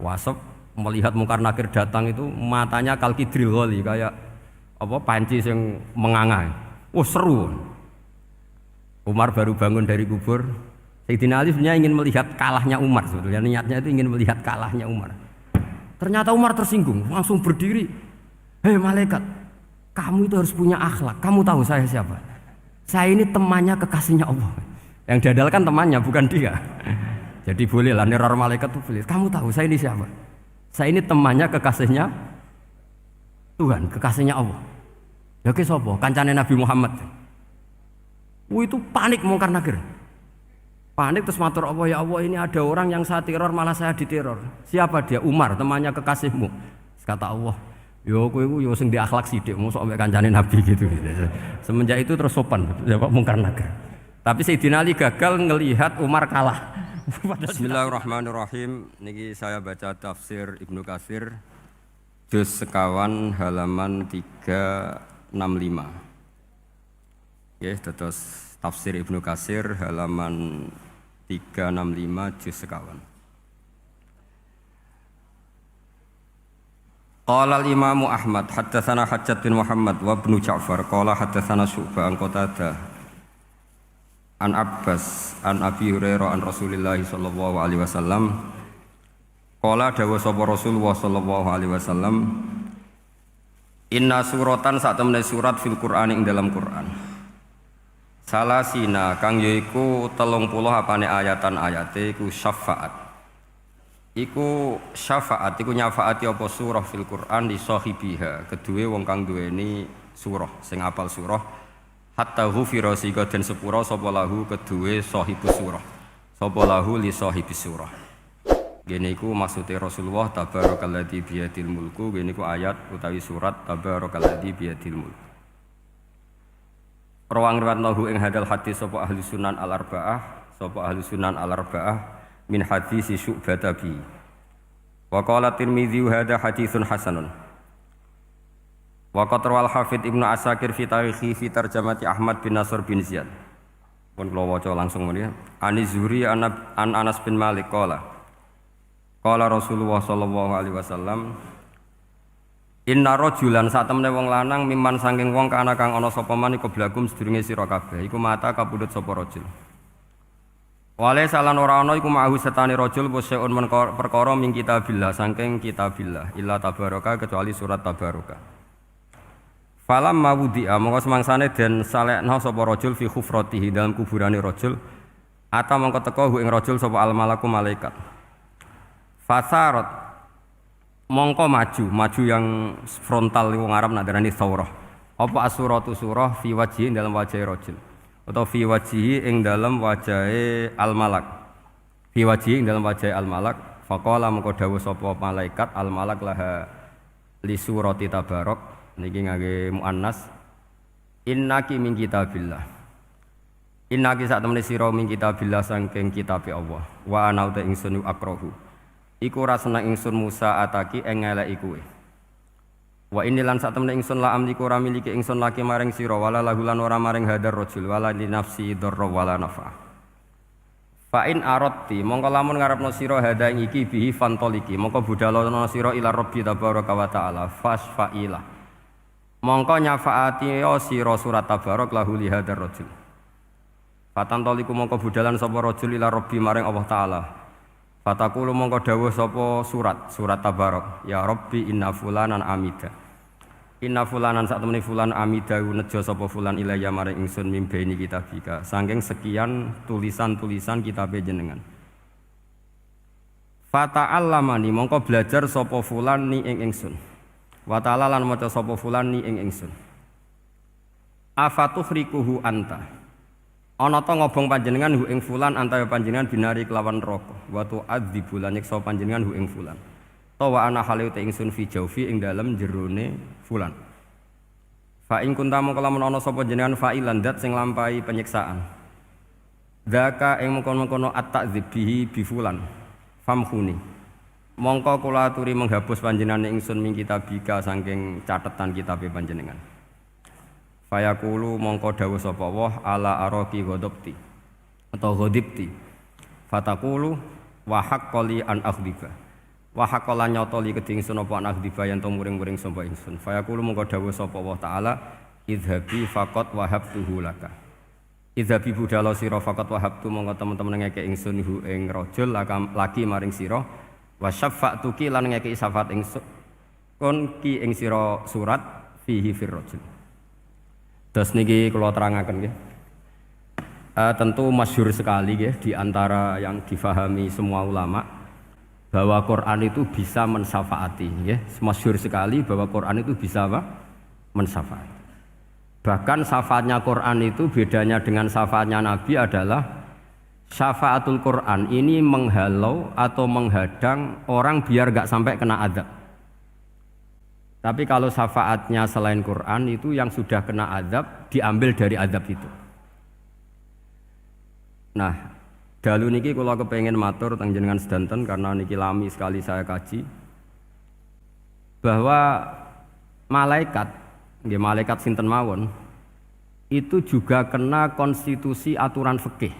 Wasep melihat mungkar nakir datang itu matanya kalkidril ghali kayak apa panci yang menganga. Oh seru. Umar baru bangun dari kubur. Sayyidina Ali sebenarnya ingin melihat kalahnya Umar sebetulnya, niatnya itu ingin melihat kalahnya Umar. Ternyata Umar tersinggung, langsung berdiri. Hei malaikat, kamu itu harus punya akhlak. Kamu tahu saya siapa? Saya ini temannya kekasihnya Allah. Yang diandalkan temannya bukan dia. Jadi bolehlah neror malaikat itu boleh. Kamu tahu saya ini siapa? Saya ini temannya kekasihnya Tuhan, kekasihnya Allah. Ya ke sapa? Kancane Nabi Muhammad. Itu panik mungkar nakir. Panik terus matur Allah, ya Allah ini ada orang yang saya teror malah saya diteror. Siapa dia? Umar, temannya kekasihmu. Kata Allah, yo kowe iku yo sing di akhlak sithik mosok ambek kancane Nabi gitu. Semenjak itu terus sopan jawab mungkar nakir. Tapi Sayyidina Ali gagal ngelihat Umar kalah. Bismillahirrahmanirrahim. Niki saya baca tafsir Ibnu Katsir juz sekawan halaman 365. Ya, terus tafsir Ibnu Katsir halaman 365 juz sekawan. Qala al-Imam Ahmad haddatsana Hajjaj bin Muhammad wa Ibnu Ja'far qala haddatsana Syu'bah an Qatadah an Abbas an Abi Hurairah an Rasulillah sallallahu alaihi wasallam qala dawa sapa Rasulullah sallallahu alaihi wasallam inna suratan sak temene surat fil Qur'an ing dalam Qur'an salasina kang yaiku 30 apane ayatan ayate iku syafaat iku nyafaati apa surah fil Qur'an di sahibiha kedue wong kang duweni surah sing apal surah hatta ghufira sika den sepura sapa lahu kedue sahibus surah sapa lahu li sahibis surah. Gene iku maksude Rasulullah tabarakalladzi biyadil mulku, gene iku ayat utawi surat tabarakalladzi biyadil mulku. Rawang riwayat lahu ing hadal hadis sapa ahli sunan al-arba'ah min hadis Syu'bah tabi. Wa qala Tirmidzi hadza haditsun hasanun. Wa qatrwal Hafidz Ibnu Asakir fi tarikhi fi tarjamati Ahmad bin Nasr bin Ziyad. Pun kula waca langsung mriki. Ani Zuhri an Anas bin Malik qala Rasulullah sallallahu alaihi wasallam inna rajulan sak temene wong lanang miman saking wong kana kang ana sapa man iku blagum sedurunge sira kabeh iku mata kapundhut sapa rajul. Wale salan ora ana iku ma'hu setane rajul poseun perkara min kitabillah saking kitabillah illa tabaraka kecuali surat tabaraka. Falam mawudi'a mongko semangsane den salekna sapa rajul fi khufratihi dalam kuburane rajul ata mongko teka hu ing rajul sapa al malaku malaikat fasarat mongko maju yang frontal wong Arab nak darani saurah apa asuratu surah fi wajhi dalam wajah rajul atau fi wajhi ing dalam wajahe al malak fi wajhi ing dalam wajahe al malak faqala mongko dawuh sapa malaikat al malak laha li surati tabarok niki ngangge muannas innaki min kitabillah innaki sak temene sira min kitabillah saking kitabe Allah wa ana uta ingsun akrahu iku ora seneng ingsun Musa ataki ing ngeleki kowe wa inilan sak temene ingsun la amliku ora miliki ingsun laki maring sira wala lahulan ora maring hadar rajul wala li nafsi darra wala nafa fa in aradti mongko lamun ngarepno sira hada ing iki bihi fantoliki mongko budalono sira ila rabbi tabaraka wa taala fasfailah mongko nyafaati sira surat tabarok lahu li hadzal rajul. Fatantoliku mongko budalan sapa rajul ila rabbi maring Allah taala. Fatakulu mongko dawuh sapa surat tabarok, ya rabbi inna fulanan amida. Inna fulanan sak temene fulan amida nejo sapa fulan ilayya maring ingsun mimbaini kitabika. Saking sekian tulisan-tulisan kitabe jenengan. Fata'allamani mongko belajar sapa fulan ni ing ingsun. Wa ta'ala lan maca sapa fulan ni ing ingsun. Afatuhrikuhu anta. Ana ta ngobong panjenengan hu ing fulan anta panjenengan binari kelawan neraka. Wa tu'adzibu lan nyiksa panjenengan hu ing fulan. Ta wa ana hale te ingsun fi jaufi ing dalem jerone fulan. Fa ing kunta mongko lamun ana sapa jenengan fa'ilan dat sing lampahi penyiksaan. Dzaka ing mengkono-kono at-ta'dzib bihi bi fulan. Famhuni. Mongko kula aturi menghapus panjenengan ingsun min kitabika saking catetan kitabe panjenengan. Fayaqulu mongko dawuh sapa Allah ala araqi ghadabti atau ghadibti. Fataqulu wa haqqali an akhdiba. wa haqqala nyotoli keding sun apa anak dibayan to muring-muring sapa ingsun fa yaqulu mongko dawuh sapa Allah taala idhabi faqat wahabtuhu laka idhabi budala sira faqat wahabtu mongko temen-temen ngeke ingsun hu ing rajul laki maring sira wa syafa'tuki lan ngeke syafaat ingsun kon ki ing sira surat fihi fir rajul. Terus niki kula terangaken nggih. Tentu masyhur sekali nggih di antara yang difahami semua ulama bahwa Quran itu bisa mensyafaati nggih. Masyhur sekali bahwa Quran itu bisa apa? Mensyafaati. Bahkan syafaatnya Quran itu bedanya dengan syafaatnya Nabi adalah syafaatul Quran ini menghalau atau menghadang orang biar gak sampai kena azab. Tapi kalau syafaatnya selain Quran itu yang sudah kena azab diambil dari azab itu. Nah, dalu niki kula kepengin matur teng jenengan sedanten karena niki lami sekali saya kaji bahwa malaikat, nggih malaikat sinten mawon itu juga kena konstitusi aturan fikih.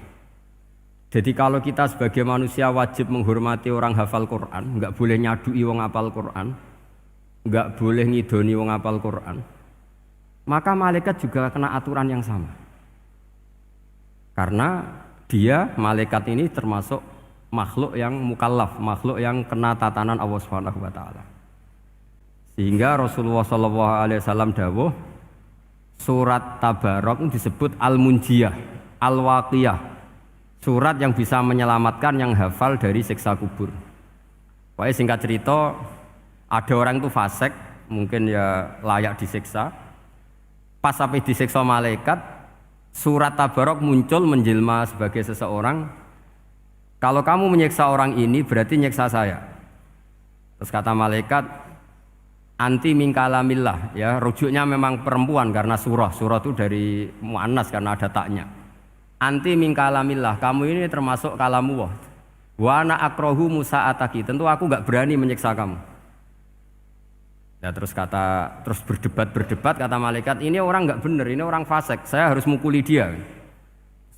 Jadi kalau kita sebagai manusia wajib menghormati orang hafal Quran, enggak boleh nyadui wong hafal Quran. Enggak boleh ngidoni wong apal Quran, maka malaikat juga kena aturan yang sama. Karena dia, malaikat ini termasuk makhluk yang mukallaf, makhluk yang kena tatanan Allah Subhanahu wa taala. Sehingga Rasulullah SAW dawuh surat Tabarok disebut Al-Munjiyah, Al-Waqiyah, surat yang bisa menyelamatkan yang hafal dari siksa kubur. Pokoknya singkat cerita, ada orang itu fasik, mungkin ya layak disiksa. Pas sampai disiksa malaikat, surat Tabarok muncul menjelma sebagai seseorang. Kalau kamu menyiksa orang ini, berarti nyiksa saya. Terus kata malaikat, anti min kalamillah, ya rujuknya memang perempuan karena surah itu dari muannas karena ada taknya. Anti min kalamillah, kamu ini termasuk kalamullah. Wa ana akrahu musa'ataki, tentu aku enggak berani menyiksa kamu. Ya terus berdebat kata malaikat, ini orang enggak benar, ini orang fasik, saya harus mukuli dia.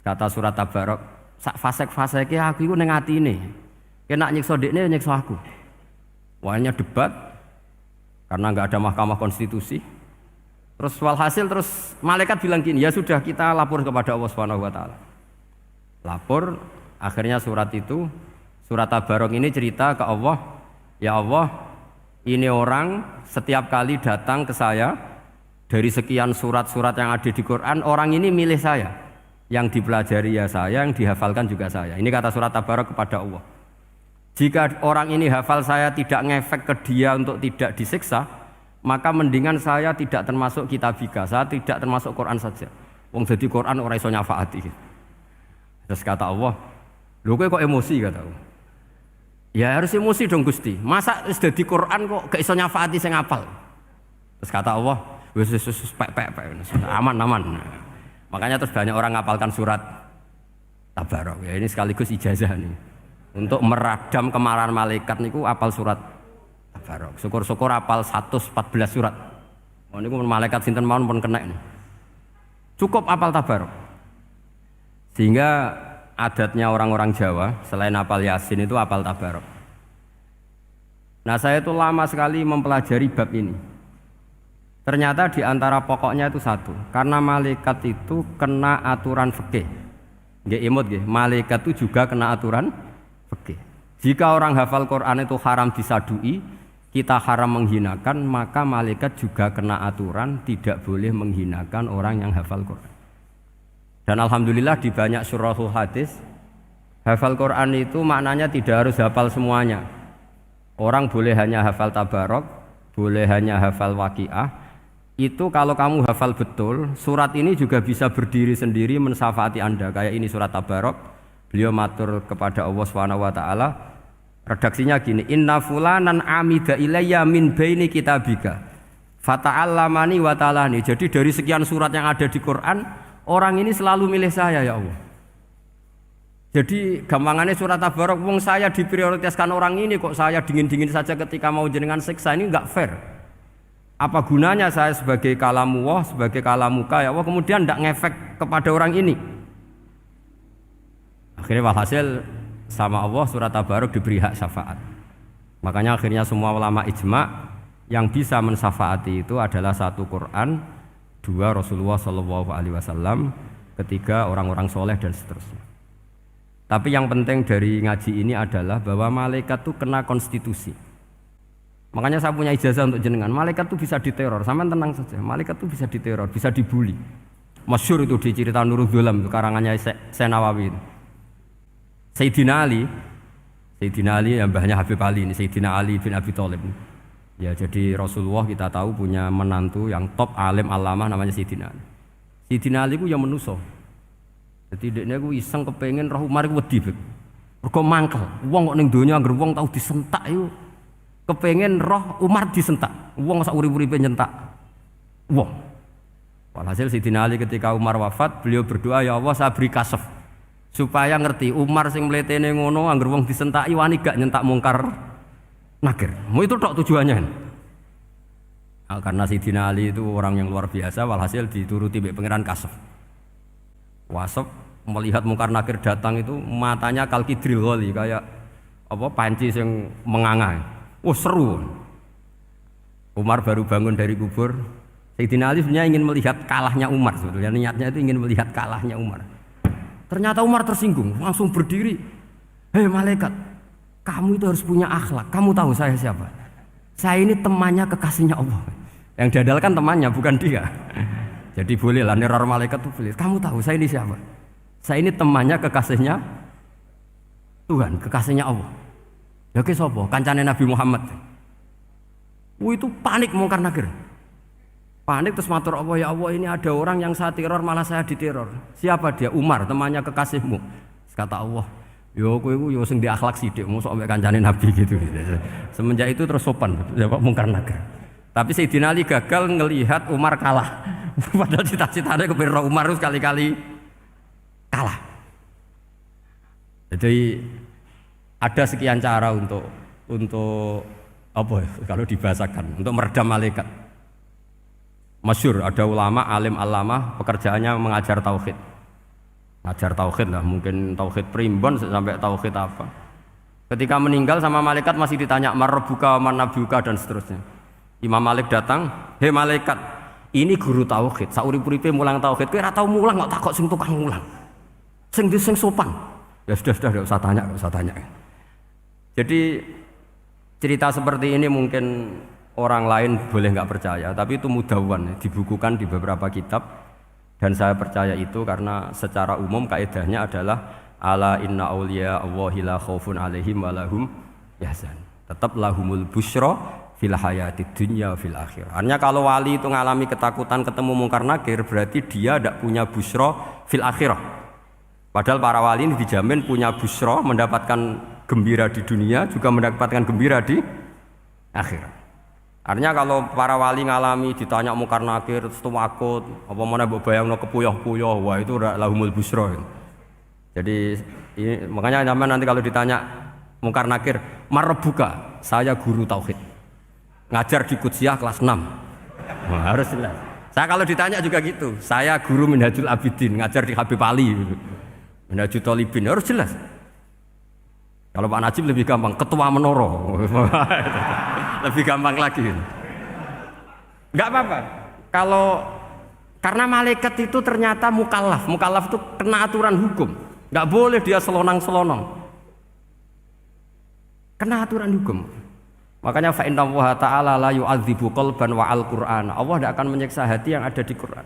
Kata surat Tabarok, sak fasik-fasiknya aku itu ning atine. Kena nyiksa dekne nyiksa aku. Wahnya debat karena enggak ada mahkamah konstitusi. Terus walhasil terus malaikat bilang gini, ya sudah kita lapor kepada Allah Subhanahu wa taala. Lapor, akhirnya surat Tabarok ini cerita ke Allah, ya Allah, ini orang setiap kali datang ke saya dari sekian surat-surat yang ada di Quran, orang ini milih saya. Yang dipelajari ya saya, yang dihafalkan juga saya. Ini kata surat Tabarok kepada Allah. Jika orang ini hafal saya tidak ngefek ke dia untuk tidak disiksa, maka mendingan saya tidak termasuk kitabika, saya tidak termasuk Quran saja. Wong jadi Quran ora iso nyafaati. Terus kata Allah, lho kowe kok emosi kata Allah. Ya harus emosi dong Gusti. Masa sudah di Quran kok gak iso nyafaati sing apal. Terus kata Allah, wis pek aman. Makanya terus banyak orang ngapalkan surat Tabarok. Ya ini sekaligus ijazah nih. Untuk meradam kemarahan malaikat niku apal surat Tabarok. Syukur-syukur apal 114 surat. Oh niku malaikat sinten mawon pun kena ini. Cukup apal Tabarok. Sehingga adatnya orang-orang Jawa selain apal Yasin itu apal Tabarok. Nah saya itu lama sekali mempelajari bab ini. Ternyata di antara pokoknya itu satu, karena malaikat itu kena aturan fikih. Nggih imut nggih, malaikat itu juga kena aturan fikih. Jika orang hafal Quran itu haram disadui, kita haram menghinakan, maka malaikat juga kena aturan tidak boleh menghinakan orang yang hafal Quran. Dan alhamdulillah di banyak surahul hadis hafal Quran itu maknanya tidak harus hafal semuanya. Orang boleh hanya hafal Tabarok, boleh hanya hafal Waqiah. Itu kalau kamu hafal betul, surat ini juga bisa berdiri sendiri mensyafaati Anda. Kayak ini surat Tabarok, beliau matur kepada Allah Subhanahu wa taala. Redaksinya gini, inna fulanan amida ilayya min baini kitabika fata'allamani wa ta'alani. Jadi dari sekian surat yang ada di Quran, orang ini selalu milih saya ya Allah. Jadi gampangannya surat Tabarok, wong saya diprioritaskan orang ini kok saya dingin-dingin saja ketika mau jenengan siksa, ini enggak fair. Apa gunanya saya sebagai kalamullah, sebagai kalamuka ya Allah, kemudian enggak ngefek kepada orang ini. Akhirnya walhasil sama Allah surat Tabarok diberi hak syafaat. Makanya akhirnya semua ulama ijma yang bisa mensyafaati itu adalah satu Quran, dua Rasulullah Shallallahu Alaihi Wasallam, ketiga orang-orang soleh dan seterusnya. Tapi yang penting dari ngaji ini adalah bahwa malaikat itu kena konstitusi. Makanya saya punya ijazah untuk jenengan. Malaikat itu bisa diteror, sampean tenang saja. Malaikat itu bisa diteror, bisa dibully. Masyhur itu di cerita Nurul Dzolam, karangannya Senawawi. Sayyidina Ali yang mbahnya Habib Ali ini, Sayyidina Ali bin Abi Thalib. Ya, jadi Rasulullah kita tahu punya menantu yang top alim alamah namanya Sayyidina Ali. Sayyidina Ali ku yang menuso. Jadi dekne ku iseng kepengen roh Umar ku wedi. Mergo mangkel. Wong kok ning donya anggere wong tau disentak iku kepengen roh Umar disentak. Wong sak urip-uripe nyentak wong. Walhasil Sayyidina Ali ketika Umar wafat, beliau berdoa, ya Allah saya beri kasaf supaya ngerti Umar sing mletene ngono anggere wong disentaki wani gak nyentak mungkar nakir. Mau itu tok tujuannya. Nah, karena Sayyidina Ali itu orang yang luar biasa, walhasil dituruti mbek pangeran kasaf. Wasop melihat mungkar nakir datang itu matanya kalkidril ghali kayak apa panci yang menganga. Oh seru. Umar baru bangun dari kubur. Sayyidina Ali sebenarnya ingin melihat kalahnya Umar sebetulnya. Niatnya itu ingin melihat kalahnya Umar. Ternyata Umar tersinggung, langsung berdiri. Hei malaikat, kamu itu harus punya akhlak. Kamu tahu saya siapa? Saya ini temannya kekasihnya Allah. Yang diandalkan temannya bukan dia. Jadi boleh lah neror malaikat itu boleh. Kamu tahu saya ini siapa? Saya ini temannya kekasihnya Tuhan, kekasihnya Allah. Ya ke sapa? Kancane Nabi Muhammad. Itu panik mungkar nakir. Panik terus matur Allah, ya Allah ini ada orang yang saya teror malah saya diteror. Siapa dia? Umar, temannya kekasihmu. Kata Allah, yo kowe iku yo sing di akhlak sithik mosok ambek kancane Nabi gitu. Semenjak itu terus sopan jawab mungkar nakir. Tapi Sayyidina Ali gagal ngelihat Umar kalah. Padahal cita-citanya kepengin Umar itu sekali-kali kalah. Jadi ada sekian cara untuk apa ya, kalau dibahasakan untuk meredam malaikat. Masyhur ada ulama alim alamah pekerjaannya mengajar tauhid. Ngajar tauhid lah, mungkin tauhid primbon sampai tauhid apa. Ketika meninggal sama malaikat masih ditanya marbuka, manabuka dan seterusnya. Imam Malik datang, "Hei malaikat, ini guru tauhid, saurip-uripe mulang tauhid, kowe ora tau mulang kok takok sing tukang mulang. Sing sopan." Ya sudah enggak usah tanya. Jadi cerita seperti ini mungkin orang lain boleh nggak percaya, tapi itu mudawwan, dibukukan di beberapa kitab dan saya percaya itu karena secara umum kaidahnya adalah ala inna auliya Allahi la khaufun alaihim wa lahum yahzan. Tetap lahumul busyra fil hayatid dunya fil akhirah. Artinya kalau wali itu ngalami ketakutan ketemu mungkar nakir berarti dia tidak punya busyra fil akhirah. Padahal para wali ini dijamin punya busyra, mendapatkan gembira di dunia juga mendapatkan gembira di akhirat. Artinya kalau para wali ngalami ditanya mungkar nakir terus takut, apa mana mbok bayangno kepuyah-puyah, wah itu lahumul busyra. Jadi ini, makanya nanti kalau ditanya mungkar nakir, marbuka, saya guru tauhid. Ngajar di Qudsiyah kelas 6. Nah, harus jelas. Saya kalau ditanya juga gitu, saya guru Minhajul Abidin, ngajar di Habib Ali. Minhajul Thalibin, harus jelas. Kalau Pak Najib lebih gampang, ketua menoro. Lebih gampang lagi. Enggak apa-apa. Kalau karena malaikat itu ternyata mukallaf. Mukallaf itu kena aturan hukum. Enggak boleh dia selonang-selonong. Kena aturan hukum. Makanya fa inna Allah ta'ala la yu'adzibu qalban wa al-Qur'an. Allah tidak akan menyiksa hati yang ada di Quran.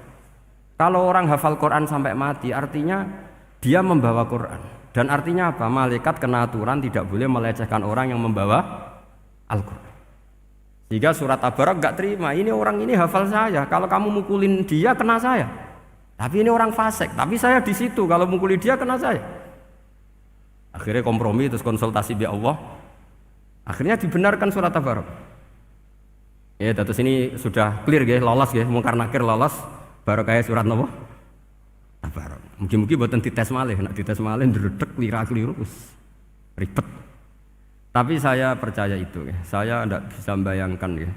Kalau orang hafal Quran sampai mati, artinya dia membawa Quran. Dan artinya apa? Malaikat kena aturan tidak boleh melecehkan orang yang membawa Al-Quran. Sehingga surat Tabarak enggak terima. Ini orang ini hafal saya. Kalau kamu mukulin dia kena saya. Tapi ini orang fasik. Tapi saya di situ. Kalau mukuli dia kena saya. Akhirnya kompromi terus konsultasi bi Allah. Akhirnya dibenarkan surat Tabarak. Ya, terus ini sudah clear ya, lolos ya, mungkar nakir lolos. Baru kayak surat napa? Tabarak. Mungkin-mungkin buatan dites malih, nak dites malih ndredeg keliru ribet. Tapi saya percaya itu ya. Saya tidak bisa membayangkan ya.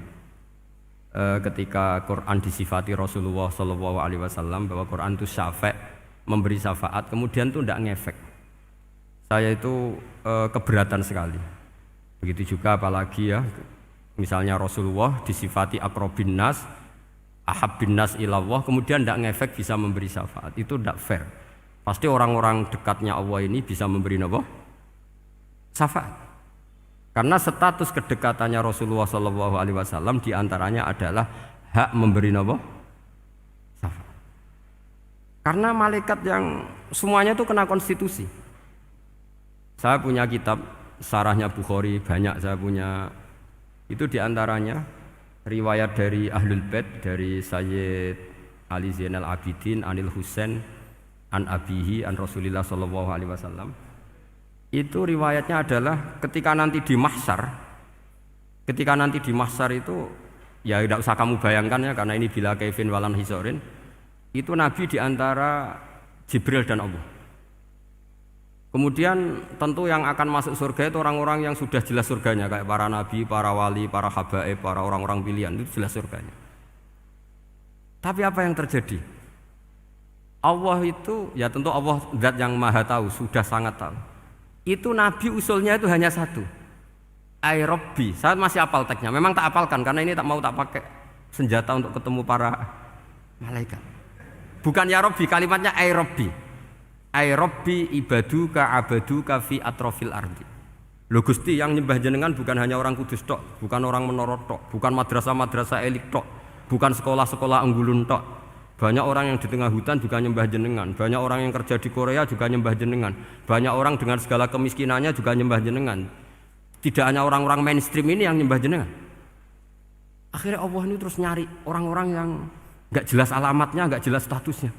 Ketika Quran disifati Rasulullah Shallallahu Alaihi Wasallam bahwa Quran itu syafa', memberi syafaat, kemudian itu tidak ngefek. Saya itu keberatan sekali Begitu juga apalagi ya, misalnya Rasulullah disifati aqrabin nas, ahabbin nas ilallah, kemudian tidak ngefek bisa memberi syafaat, itu tidak fair. Pasti orang-orang dekatnya Allah ini bisa memberi apa? Syafaat. Karena status kedekatannya Rasulullah SAW diantaranya adalah hak memberi apa? Syafaat. Karena malaikat yang semuanya itu kena konstitusi. Saya punya kitab Syarahnya Bukhari, banyak saya punya. Itu diantaranya riwayat dari Ahlul Bait, dari Sayyid Ali Zainal Abidin, Anil Husain, an abihi, an Rasulillah sallallahu alaihi wasallam. Itu riwayatnya adalah ketika nanti di mahsyar itu ya tidak usah kamu bayangkan ya, karena ini bila kaifin walan hisorin. Itu Nabi diantara Jibril dan Allah. Kemudian tentu yang akan masuk surga itu orang-orang yang sudah jelas surganya, kayak para nabi, para wali, para habaib, para orang-orang pilihan, itu jelas surganya. Tapi apa yang terjadi? Allah itu, ya tentu Allah zat yang maha tahu, sudah sangat tahu. Itu nabi usulnya itu hanya satu, ay Rabbi. Saya masih hafal teksnya, memang tak hafalkan karena ini tak mau tak pakai senjata untuk ketemu para malaikat. Bukan ya Rabbi, kalimatnya ay Rabbi. Ay Rabbi ibaduka abaduka fi atrofil ardi. Lho Gusti, yang nyembah jenengan bukan hanya orang Kudus tok, bukan orang Menara tok, bukan madrasah-madrasah elit tok, bukan sekolah-sekolah Anggulun tok. Banyak orang yang di tengah hutan juga nyembah jenengan, banyak orang yang kerja di Korea juga nyembah jenengan, banyak orang dengan segala kemiskinannya juga nyembah jenengan. Tidak hanya orang-orang mainstream ini yang nyembah jenengan. Akhirnya Allah ini terus nyari orang-orang yang enggak jelas alamatnya, enggak jelas statusnya,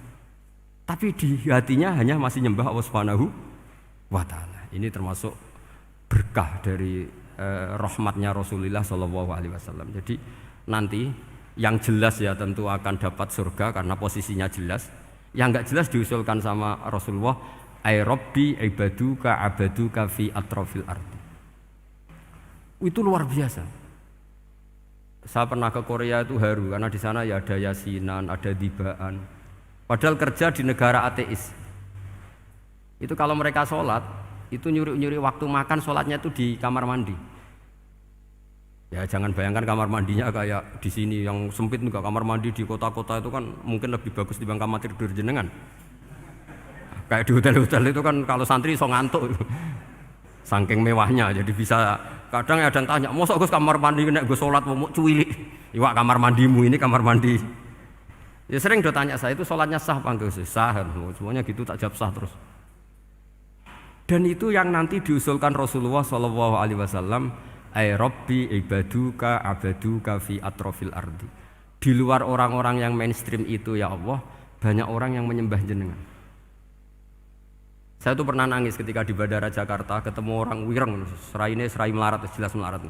tapi di hatinya hanya masih nyembah Allah Subhanahu wa Ta'ala. Ini termasuk berkah dari rahmatnya Rasulullah Sallallahu Alaihi Wasallam. Jadi nanti yang jelas ya tentu akan dapat surga karena posisinya jelas. Yang enggak jelas diusulkan sama Rasulullah, ay Rabbi ibaduka abaduka fi atrofil ardi. Itu luar biasa. Saya pernah ke Korea itu haru karena di sana ya ada yasinan, ada dibaan. Padahal kerja di negara ateis. Itu kalau mereka sholat, itu nyuri-nyuri waktu makan, sholatnya itu di kamar mandi. Ya jangan bayangkan kamar mandinya kayak di sini yang sempit juga. Kamar mandi di kota-kota itu kan mungkin lebih bagus dibanding kamar tidur jenengan. Kayak di hotel-hotel itu kan kalau santri so ngantuk. Saking mewahnya, jadi bisa. Kadang ada yang tanya, mosok Gus kamar mandi nek gue sholat mau cuili. Iwak kamar mandimu ini kamar mandi. Ya sering do tanya saya, itu sholatnya sah apa enggak? Sah, semuanya gitu tak jawab sah terus. Dan itu yang nanti diusulkan Rasulullah Shallallahu Alaihi Wasallam, ay Rabbi ibaduka abaduka fi atrofil ardi. Di luar orang-orang yang mainstream itu ya Allah, banyak orang yang menyembah jenengan. Saya tuh pernah nangis ketika di Bandara Jakarta ketemu orang wireng, serai melarat, jelas melarat,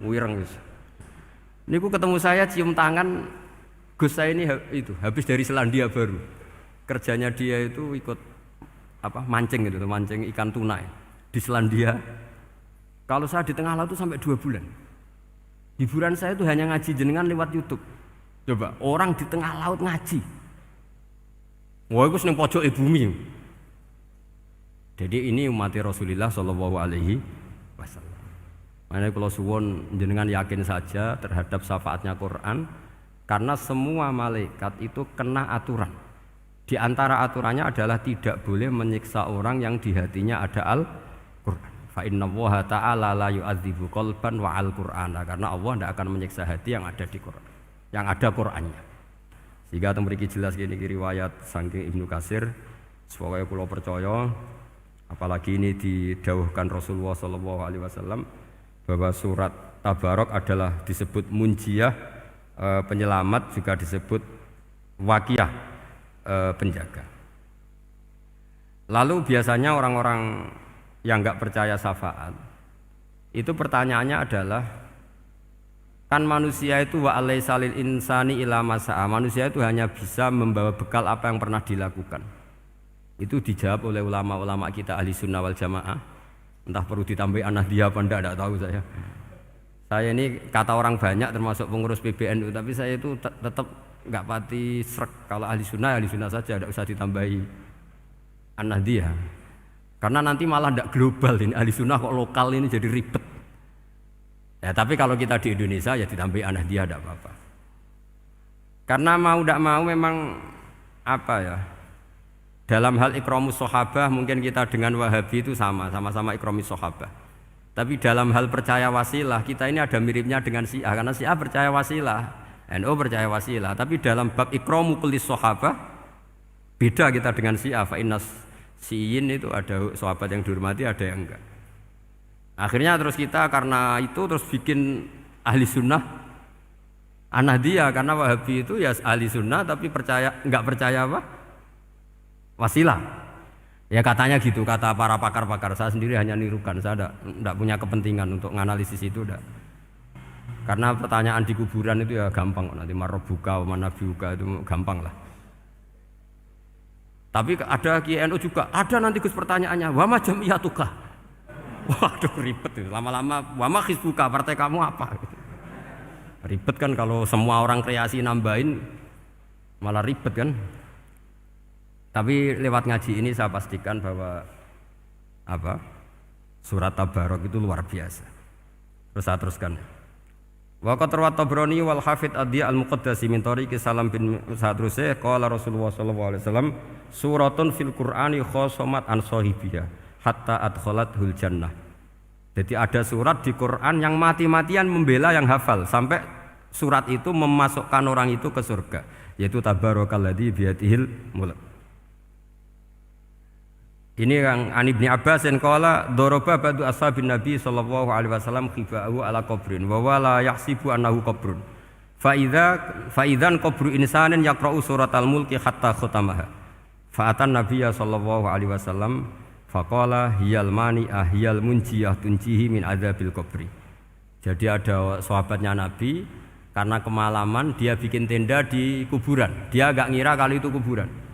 wireng wis. Niku ketemu saya cium tangan. Gus saya ini itu habis dari Selandia Baru, kerjanya dia itu ikut mancing gitu, mancing ikan tuna di Selandia. Kalau saya di tengah laut itu sampai 2 bulan. Hiburan saya itu hanya ngaji jenengan lewat YouTube. Coba orang di tengah laut ngaji. Wah itu seneng pojok bumi. Jadi ini umat Rasulullah Shallallahu Alaihi Wasallam. Makanya kalau suwon jenengan yakin saja terhadap syafaatnya Quran. Karena semua malaikat itu kena aturan. Di antara aturannya adalah tidak boleh menyiksa orang yang di hatinya ada Al-Quran. Fa innallaha ta'ala la yu'adzibu qalban wa al-Qur'ana. Karena Allah tidak akan menyiksa hati yang ada di Quran, yang ada Qurannya. Sehingga memiliki jelas gini riwayat saking Ibnu Katsir. Supaya kula percaya, apalagi ini didhawuhkan Rasulullah Sallallahu Alaihi Wasallam bahwa surat Tabarok adalah disebut munjiyah, penyelamat, juga disebut wakiyah, penjaga. Lalu biasanya orang-orang yang enggak percaya syafaat itu pertanyaannya adalah, kan manusia itu wa alaisa lil insani ila masa'a, manusia itu hanya bisa membawa bekal apa yang pernah dilakukan. Itu dijawab oleh ulama-ulama kita ahli sunnah wal jamaah. Entah perlu ditambah anahdiah apa enggak tahu saya. Saya ini kata orang banyak termasuk pengurus PBNU, tapi saya itu tetap nggak pati srek. Kalau ahli sunnah saja, tidak usah ditambahi an-nahdiyah. Karena nanti malah tidak global ini, ahli sunnah kok lokal ini jadi ribet. Ya tapi kalau kita di Indonesia ya ditambahi Ahmadiyah tidak apa-apa. Karena mau tidak mau memang apa ya, dalam hal ikramus sahabah mungkin kita dengan Wahabi itu sama-sama ikramus sahabah. Tapi dalam hal percaya wasilah kita ini ada miripnya dengan Syiah, karena Syiah percaya wasilah, NU percaya wasilah. Tapi dalam bab ikramu kulli sahabah beda kita dengan Syiah. Fa innas Syiin itu ada sahabat yang dihormati, ada yang enggak. Akhirnya terus kita karena itu terus bikin ahli sunnah Ahmadiyah, karena Wahabi itu ya ahli sunnah tapi enggak percaya apa? Wasilah. Ya katanya gitu, kata para pakar-pakar. Saya sendiri hanya nirukan, saya enggak punya kepentingan untuk menganalisis itu enggak. Karena pertanyaan di kuburan itu ya gampang, nanti marobuka, manabiuka itu gampang lah. Tapi ada KNU juga, ada nanti Gus pertanyaannya, wa ma jamiyatuka. Waduh ribet itu, lama-lama wa ma hizbuka, partai kamu apa? Ribet kan kalau semua orang kreasi nambahin malah ribet kan. Tapi lewat ngaji ini saya pastikan bahwa apa? Surat Tabarok itu luar biasa. Terus saya teruskan. Wa qad rawat Tabrani wal Hafidz Ad-Diya al-Muqaddasi min tariqi Salam bin Sadrusih qala Rasulullah sallallahu alaihi wasallam suratun fil Qur'ani khosomat an sahibiyah hatta adkhalathul jannah. Jadi ada surat di Quran yang mati-matian membela yang hafal sampai surat itu memasukkan orang itu ke surga, yaitu tabarakalladzi biyadihil mulk. Ini yang An Ibnu Abbas yang qala daraba ba'du ashabin Nabi sallallahu alaihi wasallam khiba'ahu ala qabrin wa wala yahsibu annahu qabrun. Fa idzan qabru insanin yaqra'u suratal mulki hatta khutamaha. Fa atan Nabiyya sallallahu alaihi wasallam faqala hiyal mani'ah hiyal munjiyah tunjihi min adzabil qabri. Jadi ada sahabatnya Nabi karena kemalaman dia bikin tenda di kuburan. Dia enggak ngira kalau itu kuburan.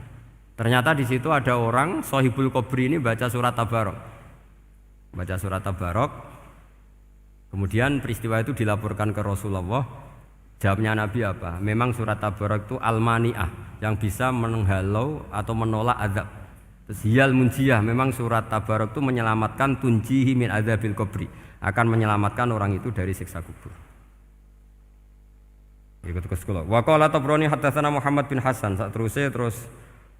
Ternyata di situ ada orang Sohibul Qabri ini baca surat Tabarok. Baca surat Tabarok. Kemudian peristiwa itu dilaporkan ke Rasulullah. Jawabnya Nabi apa? Memang surat Tabarok itu al-mani'ah, yang bisa menghalau atau menolak azab. Terus hiyal munjiyah, memang surat Tabarok itu menyelamatkan tunjihi min adzabil qabri, akan menyelamatkan orang itu dari siksa kubur. Ikut ke sekolah. Wa qala Tabrani haddatsana Muhammad bin Hasan. Terus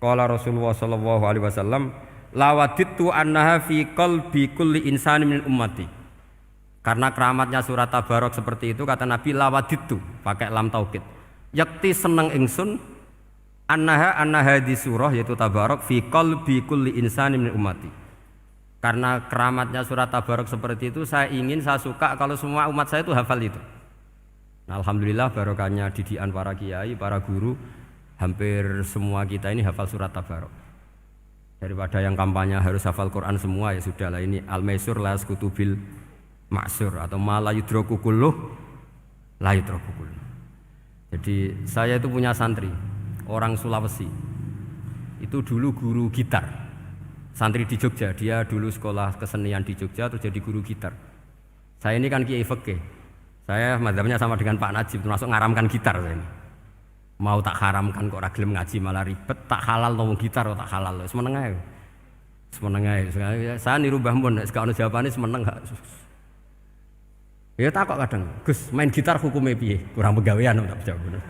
qala Rasulullah sallallahu alaihi wasallam lawadittu annaha fi qalbi kulli insani min ummati. Karena keramatnya surat Tabarok seperti itu kata Nabi lawadittu pakai lam taukid. Yakti seneng ingsun annaha di surah yaitu Tabarok fi qalbi kulli insani min ummati. Karena keramatnya surat Tabarok seperti itu saya suka kalau semua umat saya itu hafal itu. Nah, alhamdulillah barokahnya didikan para kiai, para guru. Hampir semua kita ini hafal surat Tabarok. Daripada yang kampanye harus hafal Quran semua, ya sudahlah, ini al-maisur la yasqutubil ma'sur atau ma la yudraku kulluh la yudraku kulluh. Jadi saya itu punya santri orang Sulawesi. Itu dulu guru gitar. Santri di Jogja, dia dulu sekolah kesenian di Jogja terus jadi guru gitar. Saya ini kan kiai fikih. Saya mazhabnya sama dengan Pak Najib, termasuk ngaramkan gitar saya ini. Mau tak haramkan kok ora gelem ngaji malah ribet, tak halal ngomong gitar kok tak halal. Semeneng ae. Semeneng ae. Saya niru Mbah Mun, nek gak ono jawabane semeneng gak. Ya takok kadang, Gus, main gitar hukumnya piye? Kurang pegawean tak jawab.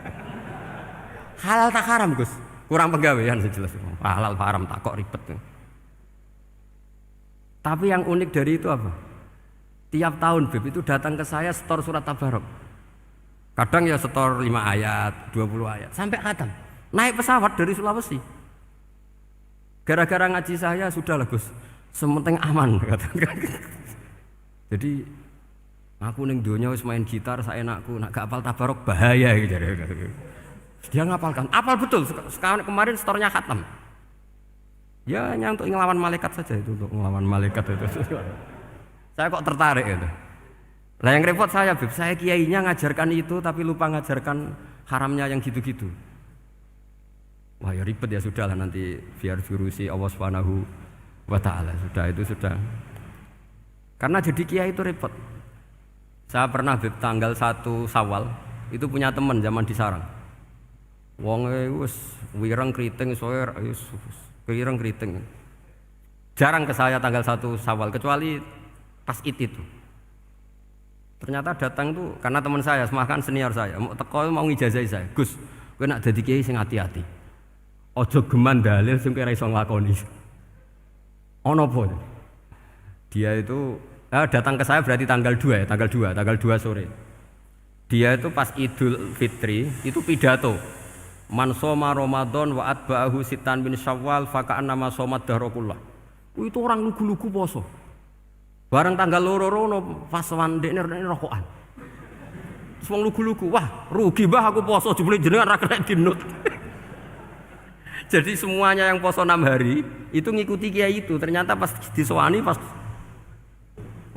Halal tak haram, Gus? Kurang pegawean sejelas. Halal haram tak kok ribet. Tapi yang unik dari itu apa? Tiap tahun Beb itu datang ke saya setor surat Tabarok. Kadang ya setor 5 ayat, 20 ayat, sampai khatam. Naik pesawat dari Sulawesi. Gara-gara ngaji saya, sudahlah Gus, sementing aman. Jadi, aku ning donya wis main gitar, saya enakku, nak gak apal Tabarok bahaya. Gitu. Dia ngapalkan, apal betul, sekarang kemarin setornya khatam. Ya hanya untuk ngelawan malaikat saja itu, untuk ngelawan malaikat itu. Saya kok tertarik itu. Lah yang repot saya, Beb, saya kiainya ngajarkan itu tapi lupa ngajarkan haramnya yang gitu-gitu. Wah ya ribet ya, sudahlah nanti biar diurusi Allah Subhanahu wa taala. Sudah itu sudah. Karena jadi kiai itu repot. Saya pernah Beb tanggal 1 Syawal itu punya teman zaman di Sarang. Wonge wis wireng kriting soe wis wireng kriting. Jarang ke saya tanggal 1 Syawal kecuali pas itu. Ternyata datang tuh karena teman saya, semakan senior saya, mau teko mau ngijazahi saya. Gus, kowe nak dadi kiai sing hati-hati. Aja geman dalil sing kowe ora iso nglakoni. Ono apa? Dia itu datang ke saya berarti tanggal 2 ya, tanggal 2 sore. Dia itu pas Idul Fitri itu pidato. Man shoma Ramadan wa atba'ahu sitan min Syawal faka'annama shoma dahrakullah. Itu orang lugu-lugu poso. Bareng tanggal loro-loro pas wandekne rokokan. Terus wong lugu-lugu, wah rugi mbah aku poso jebule jenengan ra kena dinut. Jadi semuanya yang poso 6 hari itu ngikuti kiai itu. Ternyata pas disowani pas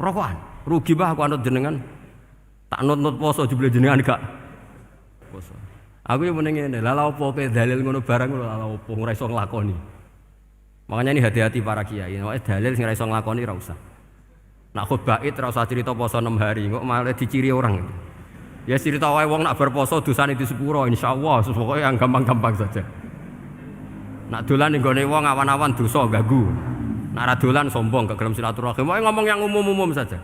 rokokan. Rugi mbah aku anut jenengan. Tak nut-nut poso jebule jenengan gak poso. Aku yang mending ngene, lha opo kowe dalil ngono barang ngono lha opo ora iso nglakoni. Makanya ini hati-hati para kiai, nek dalil sing ora iso nglakoni ora usah. Nak khutbah id ora usah cerita poso 6 hari, kok malah diciri orang. Ya cerita wae wong nak berposo dosane di sepuro insyaallah, pokoke yang gampang-gampang saja. Nak dolan ning gone wong awan-awan dosa ganggu. Nak ra dolan sombong gak gelem silaturahim, wae ngomong yang umum-umum saja.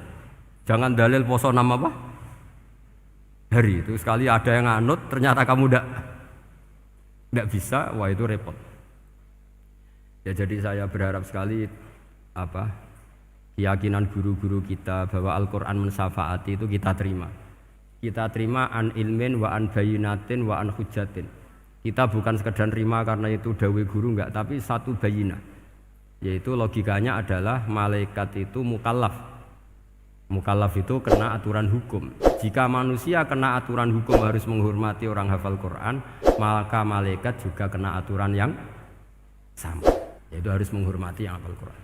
Jangan dalil poso 6 apa? Hari itu sekali ada yang anut ternyata kamu ndak bisa, wah itu repot. Ya jadi saya berharap sekali keyakinan guru-guru kita bahwa Al-Quran mensyafaati itu kita terima. Kita terima an ilmin wa an bayinatin wa an hujatin. Kita bukan sekedar terima karena itu dawai guru enggak, tapi satu bayinah. Yaitu logikanya adalah malaikat itu mukallaf. Mukallaf itu kena aturan hukum. Jika manusia kena aturan hukum harus menghormati orang hafal Quran, maka malaikat juga kena aturan yang sama. Yaitu harus menghormati yang hafal Quran.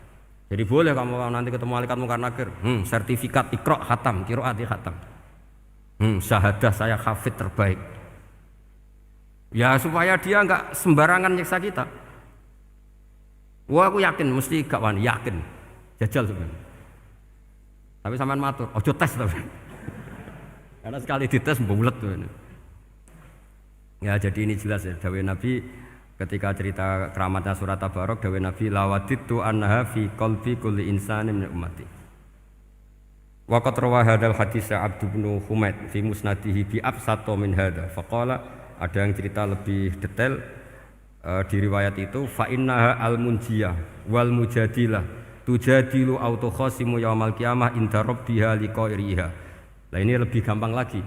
Jadi boleh kamu nanti ketemu malaikat mungkar nakir, sertifikat Iqra khatam, qiraati khatam. Syahadah saya hafid terbaik. Ya supaya dia enggak sembarangan nyiksa kita. Wah aku yakin mesti gak wani, yakin. Jajal sebenarnya. Tapi sampean matur, ojo tes tapi. Karena sekali dites bulet tuh. Ya jadi ini jelas ya dawuh Nabi ketika cerita keramatnya surat Tabarok, dawuh Nabi lawaditu annaha fi qalbi kulli insani min ummati. Wa qad rawa hadzal hadits Abd bin Humaid fi musnadihi bi absata min hadza. Faqala ada yang cerita lebih detail di riwayat itu fa innaha al-munjiyah wal mujadilah tujadilu autokhosimu yaumal qiyamah inda rabbiha liqairiha. Nah ini lebih gampang lagi.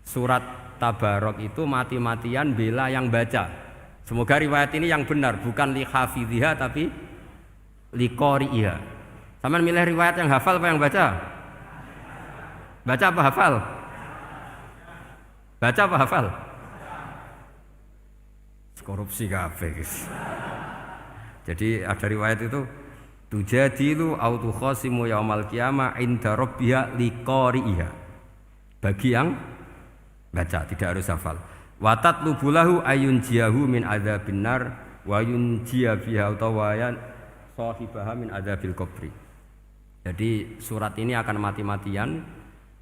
Surat Tabarok itu mati-matian bela yang baca. Semoga riwayat ini yang benar, bukan li hafidhiha tapi li qari'iha. Sama milih riwayat yang hafal apa yang baca? Baca apa hafal? Baca apa hafal? Korupsi kabeh guys. Jadi ada riwayat itu tujadilu au tukhasimu yaumal qiyamah inda rabbiha li qari'iha. Bagi yang baca tidak harus hafal. Wa tatlubu lahu ayun jiyahu min adzabin nar wa yunjiya biha utawayan sahibaha min adzabil qabri. Jadi surat ini akan mati-matian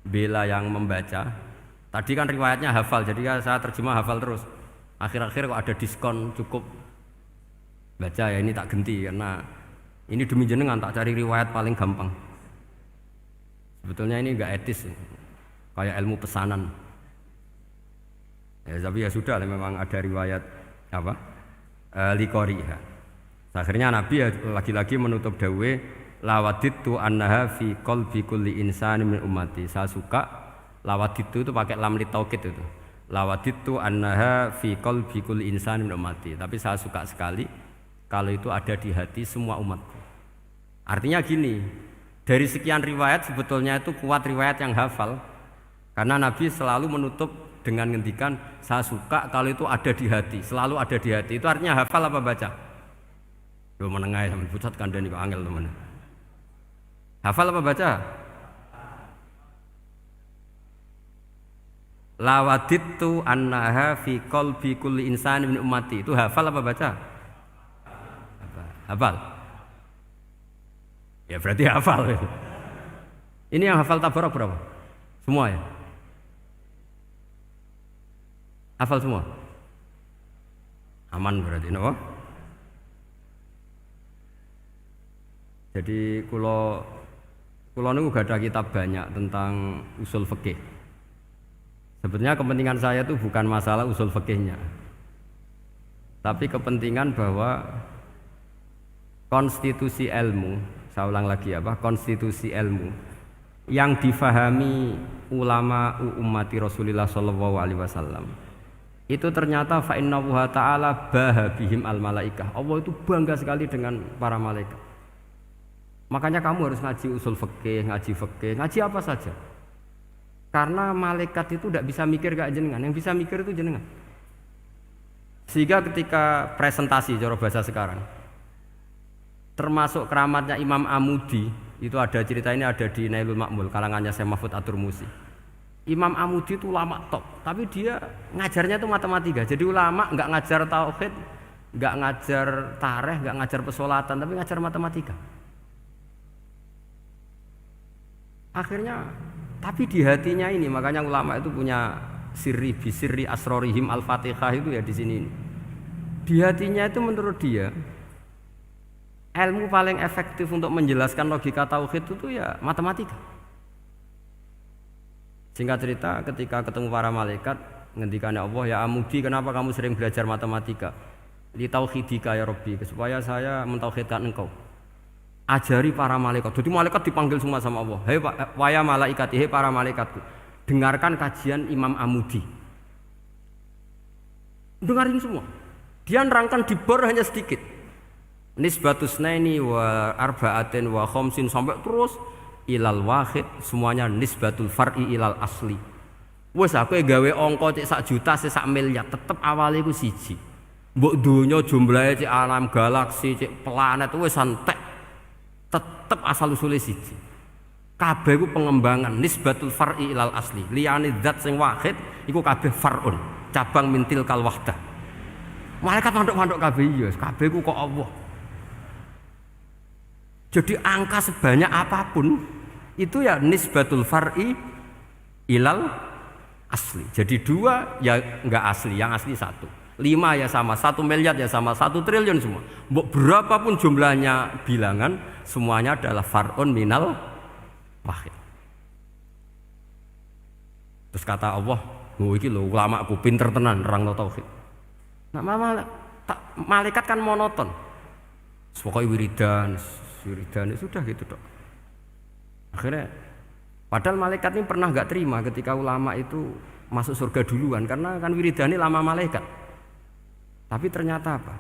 bela yang membaca. Tadi kan riwayatnya hafal, jadi saya terjemah hafal terus. Akhir-akhir kok ada diskon cukup baca ya ini tak ganti karena ini demi jenengan tak cari riwayat paling gampang. Sebetulnya ini enggak etis, kayak ilmu pesanan. Ya, tapi ya sudah, memang ada riwayat apa? Liqoriha. Akhirnya Nabi ya, lagi-lagi menutup dawe lawaditu annaha fi qalbi kulli insani min ummati. Saya suka lawaditu itu pakai lam li taukid itu. Lawaditu annaha fi qalbi kulli insani min ummati. Tapi saya suka sekali kalau itu ada di hati semua umatku. Artinya gini, dari sekian riwayat sebetulnya itu kuat riwayat yang hafal. Karena Nabi selalu menutup dengan ngendikan saya suka kalau itu ada di hati, selalu ada di hati. Itu artinya hafal apa baca? Yo menengai sampe pucat kandhani kok angel temen. Hafal apa baca? Lawaditu annaha fi qalbi kulli insani min ummati. Itu hafal apa baca? Hafal. Ya berarti hafal. Ini yang hafal Tabarok berapa? Semua ya? Hafal semua? Aman berarti, no? Jadi kalau Kula niku gak ada kitab banyak tentang usul fikih. Sebenarnya kepentingan saya itu bukan masalah usul fikihnya, tapi kepentingan bahwa konstitusi ilmu, saya ulang lagi konstitusi ilmu yang difahami ulama ummati Rasulullah sallallahu alaihi wasallam itu ternyata fa innahu ta'ala bahabihim al malaikah. Allah itu bangga sekali dengan para malaikat. Makanya kamu harus ngaji usul fikih, ngaji apa saja. Karena malaikat itu tidak bisa mikir kayak jenengan, yang bisa mikir itu jenengan. Sehingga ketika presentasi cara bahasa sekarang, termasuk keramatnya Imam Amudi, itu ada cerita ini ada di Nailul Ma'mul kalangannya Syekh Mahfud At-Turmusi. Imam Amudi itu ulama top, tapi dia ngajarnya itu matematika. Jadi ulama nggak ngajar tauhid, nggak ngajar tarikh, nggak ngajar pesolatan, tapi ngajar matematika. Akhirnya, tapi di hatinya ini, makanya ulama itu punya bisirri asrorihim al-fatihah itu ya di sini. Di hatinya itu menurut dia, ilmu paling efektif untuk menjelaskan logika tauhid itu ya matematika. Singkat cerita, ketika ketemu para malaikat, ngendikannya Allah, ya Amudi, kenapa kamu sering belajar matematika? Li tauhidika ya Rabbi, supaya saya mentauhidkan engkau. Ajari para malaikat. Jadi malaikat dipanggil semua sama Allah. Hei waya malaikat, hei para malaikatku, dengarkan kajian Imam Amudi. Dengarin semua. Dia nerangkan di bor hanya sedikit. Nisbatus naini wa arba'atin wa khamsin sampai terus ilal wahid, semuanya nisbatul far'i ilal asli. Wes aku gawe angka cek 1 juta cek 1 miliar tetep awalnya iku siji. Mbok donya jumlahe cek alam galaksi cek planet wes santek tetep asal usule siji. Kabeh iku pengembangan nisbatul far'i ilal asli. Liyane zat sing wahid iku kabeh far'un, cabang mintil kal wahdah. Malaikat manduk-manduk kabeh ya, kabeh iku kok Allah. Jadi angka sebanyak apapun itu ya nisbatul far'i ilal asli. Jadi 2 ya enggak asli, yang asli 1. 5 ya sama, 1 miliar ya sama, 1 triliun semua. Berapapun jumlahnya bilangan, semuanya adalah far'un minal wahid. Terus kata Allah, oh iki lho ulama aku pinter tenan nerangno tauhid. Nah, malaikat kan monoton. Pokoknya wiridan sudah gitu dok. Akhirnya padahal malaikat ini pernah nggak terima ketika ulama itu masuk surga duluan karena kan wiridan ini lama malaikat. Tapi ternyata apa?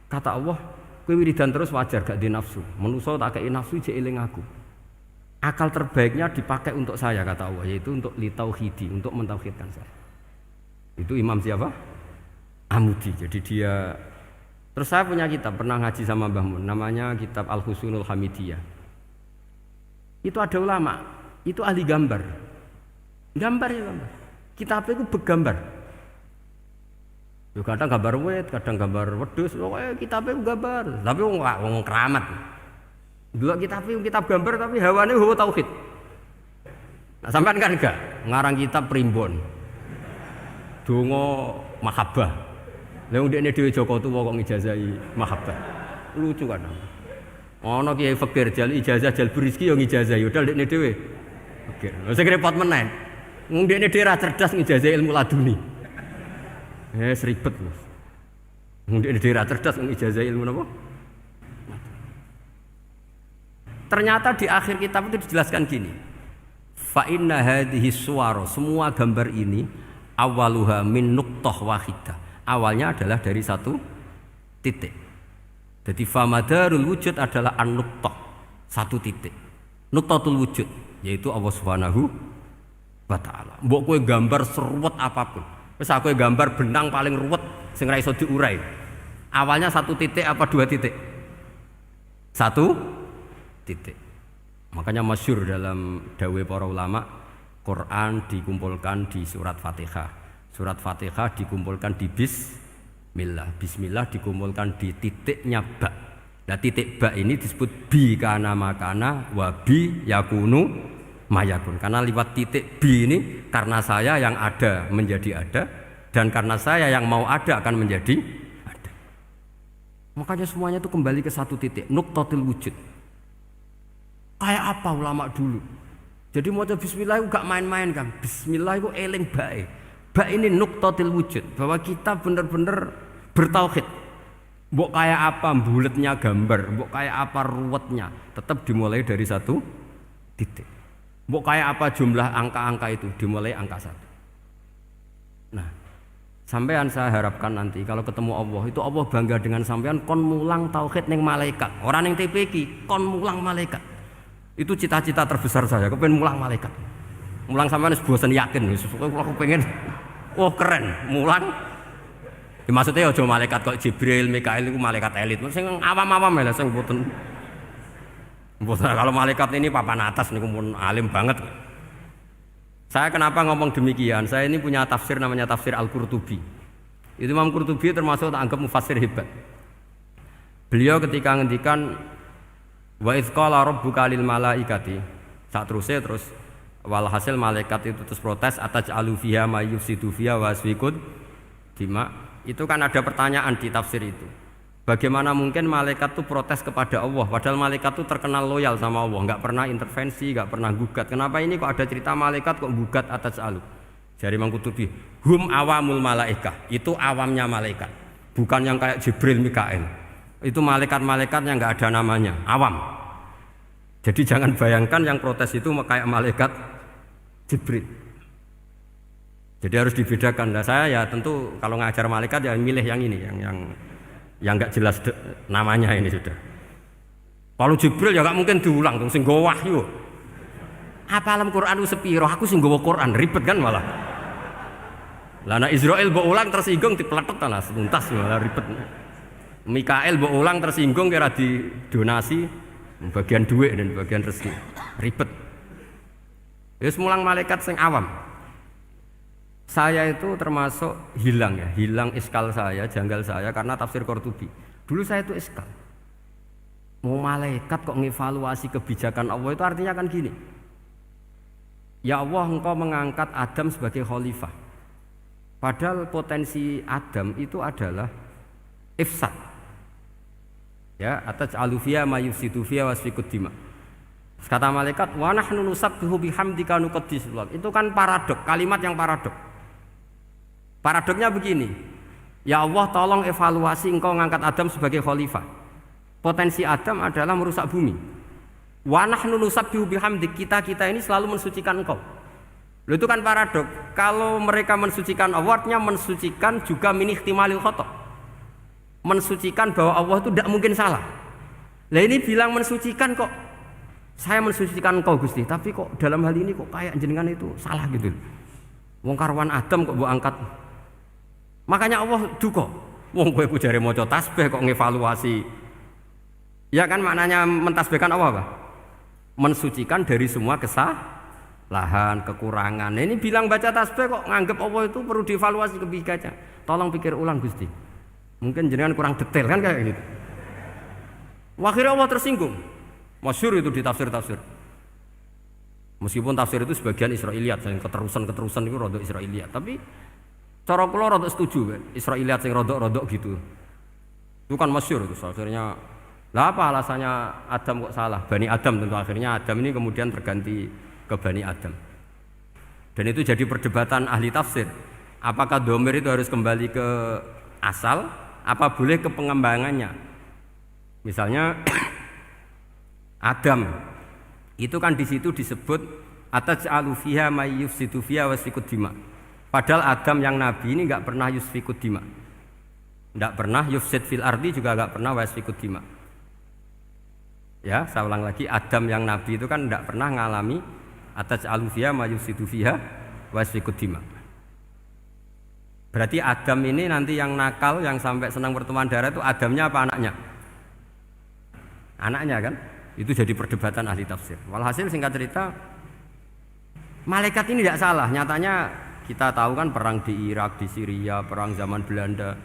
Kata Allah, kowe wiridan terus wajar gak di nafsu. Manusa tak kei nafsu jek eling aku. Akal terbaiknya dipakai untuk saya kata Allah, yaitu untuk litauhidi, untuk mentauhidkan saya. Itu Imam siapa? Amudi. Jadi dia. Terus saya punya kitab, pernah ngaji sama Mbah Mun, namanya kitab Al-Husunul Hamidiyah. Itu ada ulama, itu ahli gambar. Gambar. Kitabnya itu bergambar. Kadang gambar wit, kadang gambar wedhus, pokoknya kitabnya gambar. Tapi wong keramat. Dulu kitab gambar tapi hawane hawa tauhid. Nah, sampean kan enggak ngarang kitab primbon. Donga mahabbah. Lah ndekne dhewe Joko Tuwa kok ngijazahi mahabbah. Lucu kan. Ana kiai fakir jal ijazah jal rezeki yo ngijazahi padahal ndekne dhewe. Fakir. Sing repot meneh. Wong ndekne dhewe ra cerdas ngijazahi ilmu laduni. Seribet Mas. Wong ndekne dhewe ra cerdas ngijazahi ilmu napa? Ternyata di akhir kitab itu dijelaskan gini. Fa inna hadhihi suwara, semua gambar ini awaluha min nuqtah wahidah. Awalnya adalah dari 1 titik. Jadi famadarul wujud adalah an-nuqtah, 1 titik. Nuqtatul wujud yaitu Allah Subhanahu wa taala. Mbok kowe gambar seruwet apapun. Wis aku gambar benang paling ruwet sing ra iso diurai. Awalnya 1 titik apa 2 titik? 1 titik. Makanya masyhur dalam dawuh para ulama, Quran dikumpulkan di surat Fatihah. Surat Fatihah dikumpulkan di bismillah. Bismillah dikumpulkan di titiknya ba. Nah titik ba ini disebut bi kana makana wa bi yakunu mayakun. Karena lewat titik bi ini karena saya yang ada menjadi ada dan karena saya yang mau ada akan menjadi ada. Makanya semuanya itu kembali ke 1 titik, nuqtatul wujud. Kayak apa ulama dulu? Jadi maca bismillah itu gak main-main kan. Bismillah itu eling bae. Ba ini nuqtatil wujud, bahwa kita benar-benar bertauhid. Mbok kayak apa buletnya gambar, mbok kayak apa ruwetnya, tetap dimulai dari satu titik. Mbok kayak apa jumlah angka-angka itu, dimulai angka 1. Nah, sampean saya harapkan nanti kalau ketemu Allah, itu Allah bangga dengan sampean kon mulang tauhid ning malaikat. Orang ning TPQ kon mulang malaikat. Itu cita-cita terbesar saya, kepengen mulang malaikat. Mulang sampean wis bosen yakin wis aku pengen. Oh keren, mulang. Ya, maksudnya aja malaikat kok Jibril, Mikail itu malaikat elit. Sing awam-awam ya sing mboten. Mboten kalau malaikat ini papan atas niku pun alim banget. Saya kenapa ngomong demikian? Saya ini punya tafsir namanya tafsir Al-Qurtubi. Itu Imam Qurtubi termasuk tak anggap mufassir hebat. Beliau ketika ngendikan wa idz qala rabbuka lil malaikati, sak terus walhasil malaikat itu terus protes ataj'alu fiha may yufsidu fiha wa yasfikud dima. Itu kan ada pertanyaan di tafsir itu. Bagaimana mungkin malaikat itu protes kepada Allah padahal malaikat itu terkenal loyal sama Allah, enggak pernah intervensi, enggak pernah gugat. Kenapa ini kok ada cerita malaikat kok gugat ataj'alu? Jari Imam Qurtubi, hum awamul malaikah, itu awamnya malaikat. Bukan yang kayak Jibril, Mikail. Itu malaikat-malaikat yang enggak ada namanya, awam. Jadi jangan bayangkan yang protes itu kayak malaikat Jibril. Jadi harus dibedakan. Nah, saya ya tentu kalau ngajar malaikat ya milih yang ini, yang enggak jelas namanya ini sudah. Kalau Jibril ya enggak mungkin diulang dong, sing nggawa wahyu. Apa alam Quran itu sepiro? Aku sing nggawa Quran, ribet kan malah. Lah nek Israil mbok ulang tersinggung dipletet lah, tuntas malah ribet. Mikael mbok ulang tersinggung kira di donasi bagian duit dan bagian rezeki. Ribet. Wis mulang malaikat sing awam. Saya itu termasuk hilang iskal saya, janggal saya karena tafsir Qurtubi. Dulu saya itu iskal. Mau malaikat kok ngevaluasi kebijakan Allah itu artinya kan gini. Ya Allah, engkau mengangkat Adam sebagai khalifah. Padahal potensi Adam itu adalah ifsad. Ya, ataj'alu fiha may yufsidu fiha wa yasfikud dima. Kata malaikat, wa nahnu nusabbihu bihamdika nuqaddisu lak. Itu kan paradok, kalimat yang paradok. Paradoknya begini. Ya Allah, tolong evaluasi engkau mengangkat Adam sebagai khalifah. Potensi Adam adalah merusak bumi. Wa nahnu nusabbihu bihamdik, kita ini selalu mensucikan engkau. Loh, itu kan paradok. Kalau mereka mensucikan Allah, artinya mensucikan juga min ihtimalil khata'. Mensucikan bahwa Allah itu tidak mungkin salah. Lah ini bilang mensucikan kok. Saya mensucikan engkau Gusti, tapi kok dalam hal ini kok kayak jenengan itu salah gitu. Wong karwan Adam kok mbok angkat. Makanya Allah duka. Wong kowe ku jare maca tasbih kok ngevaluasi. Ya kan maknanya mentasbihkan Allah apa? Mensucikan dari semua kesalahan, kekurangan. Nah, ini bilang baca tasbih kok nganggep Allah itu perlu dievaluasi kebijakannya. Tolong pikir ulang Gusti. Mungkin jenengan kurang detail kan kayak gitu. Akhirnya Allah tersinggung. Masyhur itu di tafsir-tafsir. Meskipun tafsir itu sebagian Israiliyat, yang keterusan itu rodok Israiliyat, tapi cara kula rodok setuju Israiliyat sing rodok-rodok gitu. Itu kan masyhur itu akhirnya. Lah apa alasannya Adam kok salah? Bani Adam tentu akhirnya Adam ini kemudian berganti ke Bani Adam. Dan itu jadi perdebatan ahli tafsir. Apakah dhamir itu harus kembali ke asal? Apa boleh ke pengembangannya? Misalnya Adam itu kan di situ disebut ataj'alu fiha may yufsidu fiha wa yasfikud dima. Padahal Adam yang nabi ini enggak pernah yusfikud dima. Enggak pernah yufsid fil ardi, juga enggak pernah wa yasfikud dima. Ya, saya ulang lagi, Adam yang nabi itu kan enggak pernah ngalami ataj'alu fiha may yufsidu fiha wa yasfikud dima. Berarti Adam ini nanti yang nakal, yang sampai senang pertemuan darah itu Adamnya apa anaknya? Anaknya kan? Itu jadi perdebatan ahli tafsir. Walhasil singkat cerita, malaikat ini tidak salah. Nyatanya kita tahu kan perang di Irak, di Syria, perang zaman Belanda.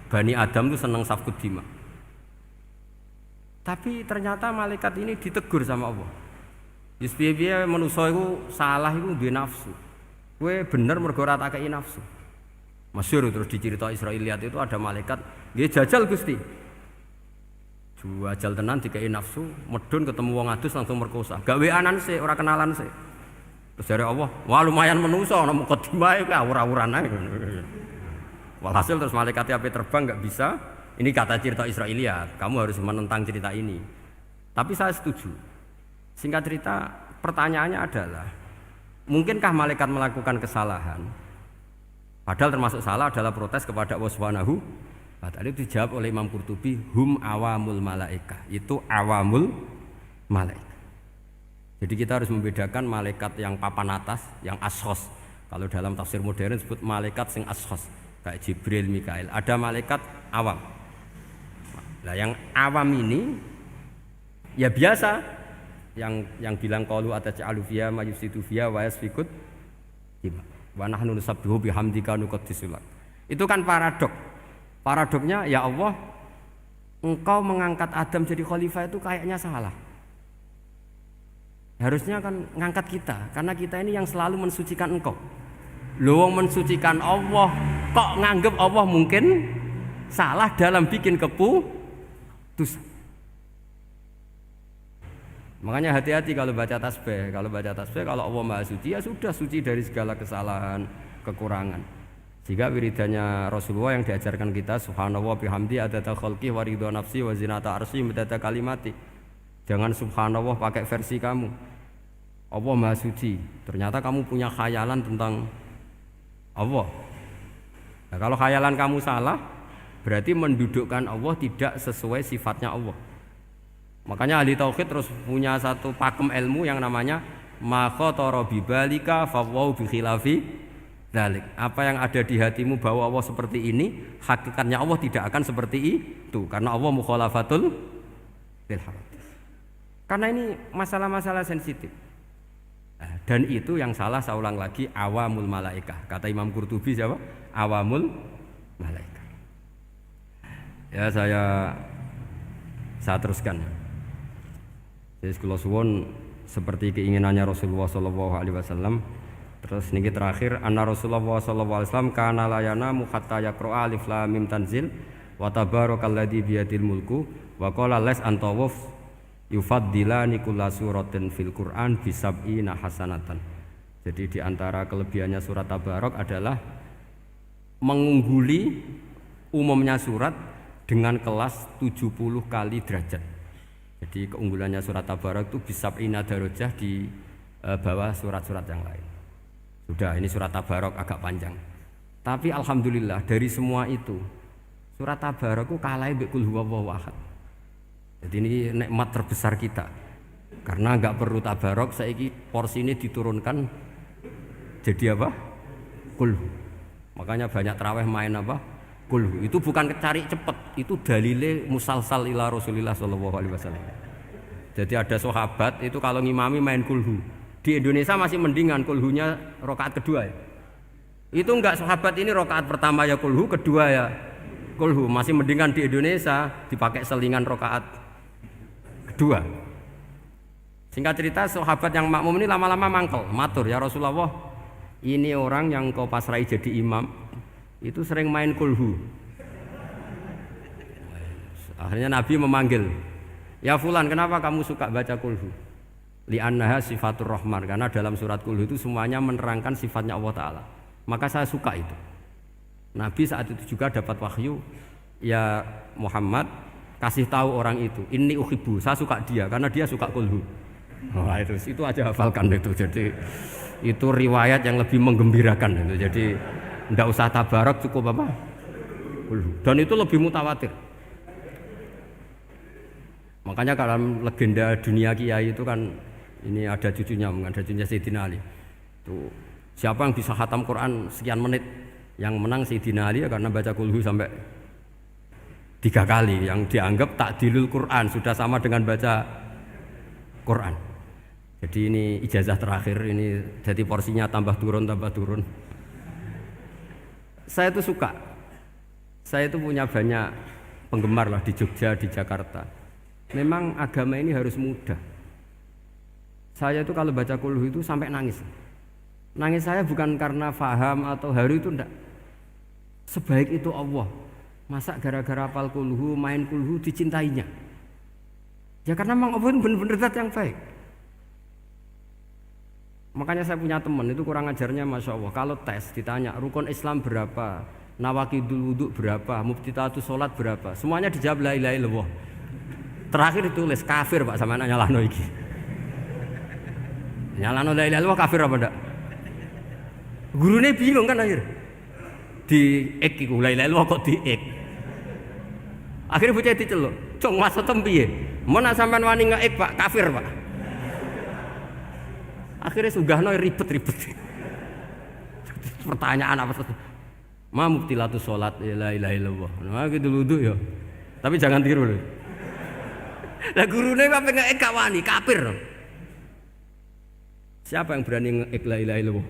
Bani Adam itu senang safkud dima. Tapi ternyata malaikat ini ditegur sama Allah. Piye-piye manusa iku salah iku duwe nafsu. Kowe bener mergo ora tak kei nafsu. Masyhur terus dicerita Israiliyat itu ada malaikat, nggih jajal Gusti. Ajal tenan dikei nafsu, medun ketemu wong adus langsung merkosa. Gak weanan sih, ora kenalan sih. Terus dari Allah, wah lumayan menuso, ana mukadimah iki awur-awuran ae. Walhasil terus malaikat api terbang nggak bisa. Ini kata cerita Israiliyat, kamu harus menentang cerita ini. Tapi saya setuju. Singkat cerita, pertanyaannya adalah, mungkinkah malaikat melakukan kesalahan? Padahal termasuk salah adalah protes kepada Allah Subhanahu wa ta'ala. Itu dijawab oleh Imam Qurtubi, hum awamul malaikah. Itu awamul malaikat. Jadi kita harus membedakan malaikat yang papan atas, yang ashos. Kalau dalam tafsir modern disebut malaikat sing ashos, kayak Jibril, Mikail. Ada malaikat awam. Nah, yang awam ini ya biasa, yang bilang qalu ataj'alu fiha ma yufsidu fiha wa yasfikut dima wa nahnu nusabbihu bihamdika nuqaddisu lak. Itu kan paradok. Paradoknya, ya Allah, engkau mengangkat Adam jadi khalifah itu kayaknya salah. Harusnya kan ngangkat kita, karena kita ini yang selalu mensucikan engkau. Loh, mensucikan Allah, kok nganggep Allah mungkin salah dalam bikin keputusan. Makanya hati-hati kalau baca tasbih. Kalau baca tasbih, kalau Allah Maha Suci, ya sudah suci dari segala kesalahan, kekurangan. Jika wiridannya Rasulullah yang diajarkan kita, subhanallah bihamdi adada khalqi wa ridha nafsi wa zinata arsy midada kalimati. Jangan subhanallah pakai versi kamu. Allah Maha Suci. Ternyata kamu punya khayalan tentang Allah. Nah, kalau khayalan kamu salah, berarti mendudukkan Allah tidak sesuai sifatnya Allah. Makanya ahli tauhid terus punya satu pakem ilmu yang namanya ma khatara bi balika fa wa bi khilafi dzalik. Apa yang ada di hatimu bahwa Allah seperti ini, hakikatnya Allah tidak akan seperti itu, karena Allah mukhalafatul lil hawadits. Karena ini masalah-masalah sensitif. Dan itu yang salah, saya ulang lagi, awamul malaikah. Kata Imam Qurtubi siapa? Awamul malaikah. Ya saya teruskan. Jadi kula suwun seperti keinginannya Rasulullah sallallahu alaihi wasallam. Terus niki terakhir, anna Rasulullah sallallahu alaihi wasallam kana la yanamu hatta yaqra alif lam mim tanzil wa tabarakalladzi biyadil mulku wa qala las antawuf yufaddilani kulla suratin fil Qur'an bisab'ina hasanatan. Jadi di antara kelebihannya surat Tabarok adalah mengungguli umumnya surat dengan kelas 70 kali derajat. Jadi keunggulannya surat Tabarok itu bisab'ina darajah di bawah surat-surat yang lain. Sudah, ini surat Tabarok agak panjang. Tapi alhamdulillah dari semua itu surat Tabarok itu kalah mbek Qul huwallahu ahad. Jadi ini nikmat terbesar kita. Karena enggak perlu Tabarok, saiki porsi ini diturunkan jadi apa? Qul. Makanya banyak tarawih main apa? Qul. Itu bukan cari cepet, itu dalile musalsal ila Rasulillah sallallahu alaihi wasallam. Jadi ada sahabat itu kalau ngimami main kulhu. Di Indonesia masih mendingan kulhunya rakaat kedua ya. Itu enggak, sahabat ini rakaat pertama ya kulhu, kedua ya kulhu. Masih mendingan di Indonesia dipakai selingan rakaat kedua. Singkat cerita, sahabat yang makmum ini lama-lama mangkel, matur, ya Rasulullah, ini orang yang kau pasrai jadi imam itu sering main kulhu. Akhirnya Nabi memanggil, ya fulan, kenapa kamu suka baca kulhu? Li'annaha sifatur rahman, karena dalam surat kulhu itu semuanya menerangkan sifatnya Allah Ta'ala. Maka saya suka itu. Nabi saat itu juga dapat wahyu, ya Muhammad, kasih tahu orang itu, inni uhibbu, saya suka dia karena dia suka kulhu. Wah, itu aja hafalkan itu. Jadi itu riwayat yang lebih menggembirakan itu. Jadi ndak usah Tabarok, cukup apa? Kulhu. Dan itu lebih mutawatir. Makanya dalam legenda dunia kiai itu kan ini ada cucunya Sayyidina Ali. Tuh, siapa yang bisa khatam Quran sekian menit? Yang menang Sayyidina Ali ya, karena baca kulhu sampai 3 kali. Yang dianggap takdilul Quran, sudah sama dengan baca Quran. Jadi ini ijazah terakhir, ini jadi porsinya tambah turun. Saya itu suka. Saya itu punya banyak penggemar lah di Jogja, di Jakarta. Memang agama ini harus mudah. Saya itu kalau baca kulhu itu sampai nangis. Nangis saya bukan karena faham atau haru, itu enggak. Sebaik itu Allah. Masa gara-gara hafal kulhu, main kulhu dicintainya. Ya karena memang Allah itu benar-benar zat yang baik. Makanya saya punya teman itu kurang ajarnya Masya Allah. Kalau tes ditanya rukun Islam berapa, nawakidul wudhu berapa, muftitatus sholat berapa, semuanya dijawab la ilaha illallah. Terakhir ditulis kafir Pak sama anak nyalano iki. Nyalano la ilaha illallah kafir apa ndak? Gurunya bingung kan akhir. Di ek iku la ilaha illallah kok di ek. Akhirnya bocah diceluk, "Cung maksudem piye? Mun sampean wani ngeek Pak, kafir Pak." Akhirnya sugahno ribet-ribet. Pertanyaan apa tuh? Ma mubtilatus sholat la ilaha illallah. Nah gitu wudu ya. Tapi jangan tiru lho. Lah gurune apa ngeek gak wani, kafir. Siapa yang berani ngeek la ilaha illallah?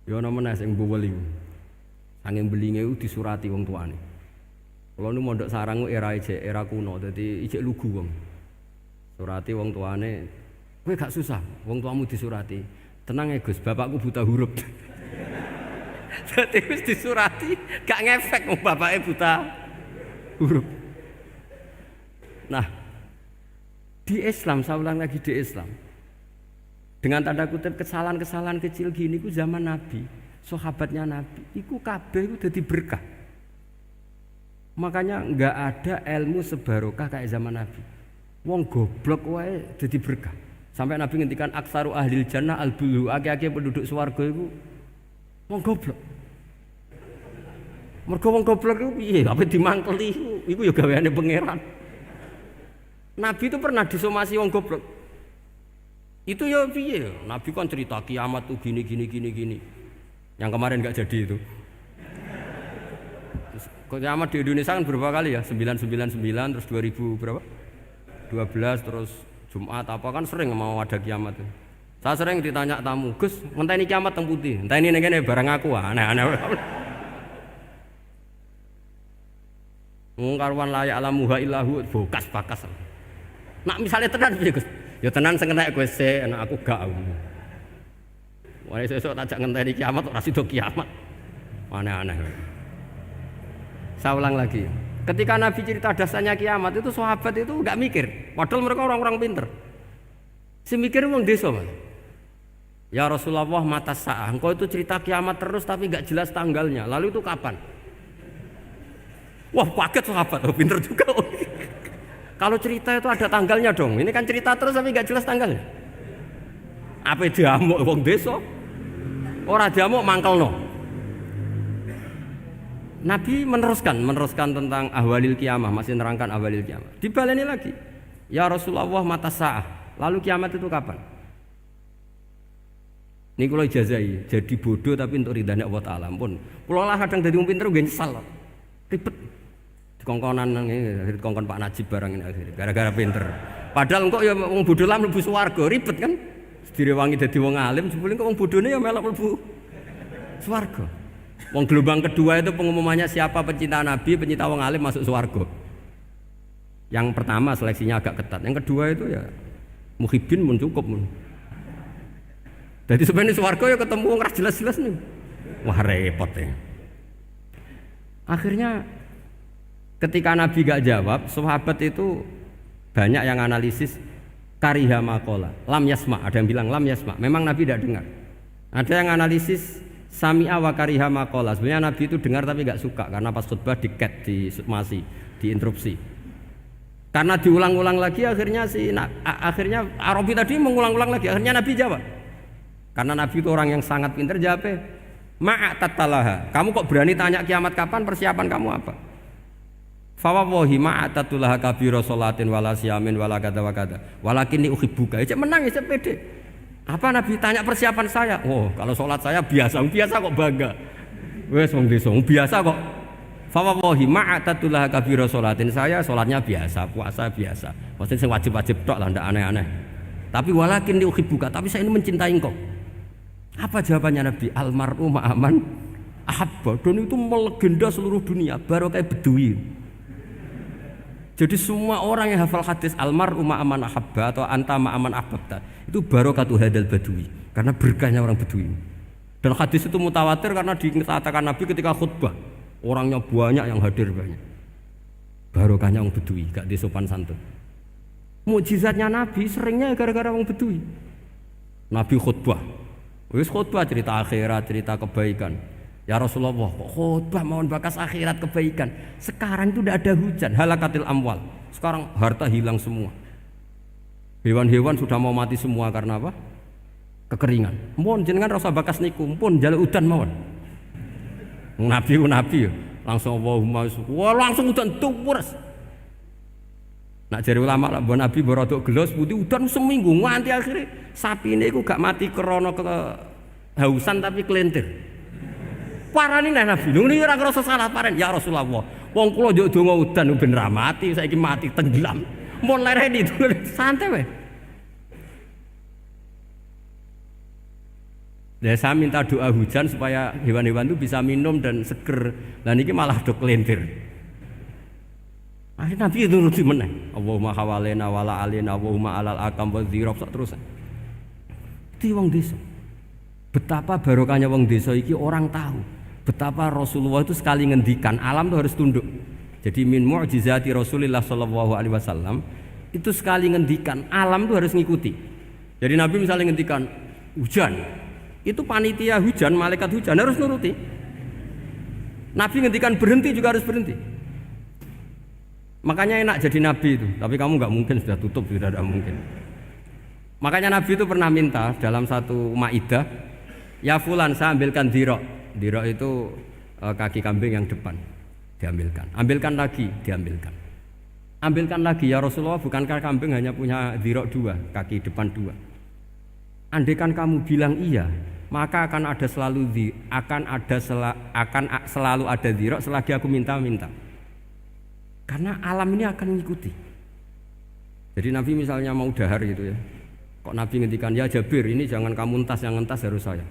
Ya ana meneh sing buweling. Angin belinge itu disurati wong tuane. Kalau nu mondok sarang era kuno, jadi ijek lugu wong. Surati wong tuane, kowe gak susah, wong tuamu disurati. Tenang ya Gus, bapakku buta huruf. Jadi wis disurati, gak ngefek wong bapaknya buta huruf. Nah, di Islam, saya ulang lagi di Islam. Dengan tanda kutip kesalahan-kesalahan kecil gini ku zaman Nabi. Sahabatnya Nabi, iku kabeh iku dadi berkah. Makanya enggak ada ilmu sebarokah kayak zaman Nabi. Wong goblok wae dadi berkah. Sampai Nabi ngendikan aksaru ahlil jannah al-bulu, akeh-akeh penduduk swarga iku wong goblok. Mergo wong goblok iku piye? Apa dimangkeli iku ya gaweane pangeran. Nabi itu pernah disomasi wong goblok. Itu ya piye? Nabi kan cerita kiamat tuh gini. Yang kemarin nggak jadi itu. Kiamat di Indonesia kan berapa kali ya? 999 terus 2000 berapa? 12 terus Jumat apa kan sering mau ada kiamat itu. Saya sering ditanya tamu, "Gus, ngenteni kiamat teng putih. Enteni ning kene barang aku aneh-aneh." Wong karuan layak alamuha illahu bokas-bakas. Nak misalnya tenan piye, Gus? Ya tenan sing enek kowe sik, enak aku gak. Wah, sesuk tak jak ngenteni kiamat ora sida kiamat. Aneh-aneh. Saya ulang lagi. Ketika Nabi cerita dasarnya kiamat itu sahabat itu enggak mikir. Padahal mereka orang-orang pinter. Si mikir wong desa, Mas. Ya Rasulullah mata sa'ah. Engkau itu cerita kiamat terus tapi enggak jelas tanggalnya. Lalu itu kapan? Wah, kaget sahabat. Oh, pinter juga. Kalau cerita itu ada tanggalnya dong. Ini kan cerita terus tapi enggak jelas tanggalnya. Apa diamuk wong desa? Ora diamuk mangkelno. Nabi meneruskan tentang ahwalil kiamah, masih nerangkan ahwalil kiamah. Dibaleni lagi. Ya Rasulullah mata sa'ah. Lalu kiamat itu kapan? Ini kula ijazai, jadi bodoh tapi untuk ridhanya Allah Ta'ala. Ampun. Kula lah kadang dadi wong pinter nggih nyesal. Ribet. Dikongkonan dikongkon Pak Najib barang ini akhirnya gara-gara pinter. Padahal kok ya wong bodoh lah mlebu swarga, ribet kan? Direwangi dadi wong alim, jebule kok wong bodhone ya melok mlebu swarga. Wong gelombang kedua itu pengumumannya siapa pencinta Nabi, pencinta wong alim masuk swarga. Yang pertama seleksinya agak ketat, yang kedua itu ya muhibbin mun cukup mun. Jadi sebenarnya swarga ya ketemu wong ra jelas-jelas nih. Wah repot ya. Akhirnya ketika Nabi gak jawab, sahabat itu banyak yang analisis kariha maqala, lam yasma, ada yang bilang lam yasma, memang Nabi tidak dengar. Ada yang analisis sami'a wa kariha maqala, sebenarnya Nabi itu dengar tapi gak suka karena pas khutbah di-cut, diinterupsi. Karena diulang-ulang lagi akhirnya akhirnya Arabi tadi mengulang-ulang lagi, akhirnya Nabi jawab. Karena Nabi itu orang yang sangat pintar, jawabnya ma'atatalaha. Kamu kok berani tanya kiamat kapan, persiapan kamu apa? Fawawahi ma'atatulaha kabira sholatin wala siyamin wala kada wa kada walakinni uhibbuka. Cek menang ya, cek pede. Apa Nabi tanya persiapan saya? Oh, kalau sholat saya biasa kok bangga. Wes wong desa biasa kok. Fawawahi ma'atatulaha kabira sholatin, saya sholatnya biasa, puasa biasa. Maksudnya sing wajib-wajib tok lah, ndak aneh-aneh. Tapi walakinni uhibbuka, tapi saya ini mencintai engkau. Apa jawabannya Nabi? Almar'u ma'aman ahabba. Dan itu melegenda seluruh dunia, baru kayak Bedui. Jadi semua orang yang hafal hadis almar'u ma'aman ahabba atau anta ma'aman ahbabta itu barokatu hadal badui, karena berkahnya orang Bedui. Dan hadis itu mutawatir karena dikatakan Nabi ketika khutbah, orangnya banyak yang hadir banyak. Barokahnya wong Bedui, gak di sopan santun. Mukjizatnya Nabi seringnya gara-gara wong Bedui. Nabi khutbah. Wis khutbah cerita akhirat, cerita kebaikan. Ya Rasulullah, kok khutbah mohon bakas akhirat kebaikan. Sekarang itu tidak ada hujan, halakatil amwal. Sekarang harta hilang semua. Hewan-hewan sudah mau mati semua karena apa? Kekeringan. Mohon jenengan rasa bakas niku, pun jaluk udan mawon. Nabi langsung Allahumma wah langsung udan tuwres. Nak jare ulama lah mbon Nabi borodok gelos putih udan seminggu nganti akhirnya sapine iku gak mati krana kehausan tapi kelentir. Parani nek Nabi lho ora ngrasa salah paren ya Rasulullah. Wong kula njuk donga udan ben ra mati saiki mati tenggelam. Mun lereni santai wae. Ya, saya minta doa hujan supaya hewan-hewan itu bisa minum dan seger. Dan ini malah do kelentir. Akhirnya Nabi itu nuruti meneh. Allahumma hawalena wala alina Allahumma alal akam wa dzirab terus. Itu wong desa. Betapa barokahnya wong desa iki orang tahu. Betapa Rasulullah itu sekali ngendikan alam itu harus tunduk. Jadi min mu'jizati Rasulullah sallallahu alaihi wasallam itu sekali ngendikan alam itu harus ngikuti. Jadi Nabi misalnya ngendikan hujan, itu panitia hujan, malaikat hujan harus nuruti. Nabi ngendikan berhenti juga harus berhenti. Makanya enak jadi nabi itu. Tapi kamu nggak mungkin sudah tutup, sudah tidak mungkin. Makanya Nabi itu pernah minta dalam satu maidah, ya fulan saya ambilkan dirok. Dirok itu kaki kambing yang depan, diambilkan. Ambilkan lagi, diambilkan. Ambilkan lagi ya Rasulullah, bukankah kambing hanya punya dirok dua, kaki depan dua? Andaikan kamu bilang iya, maka akan selalu ada dzirok selagi aku minta. Karena alam ini akan mengikuti. Jadi Nabi misalnya mau dahar gitu ya. Kok Nabi ngendikan ya Jabir ini jangan kamu entas, yang entas harus saya.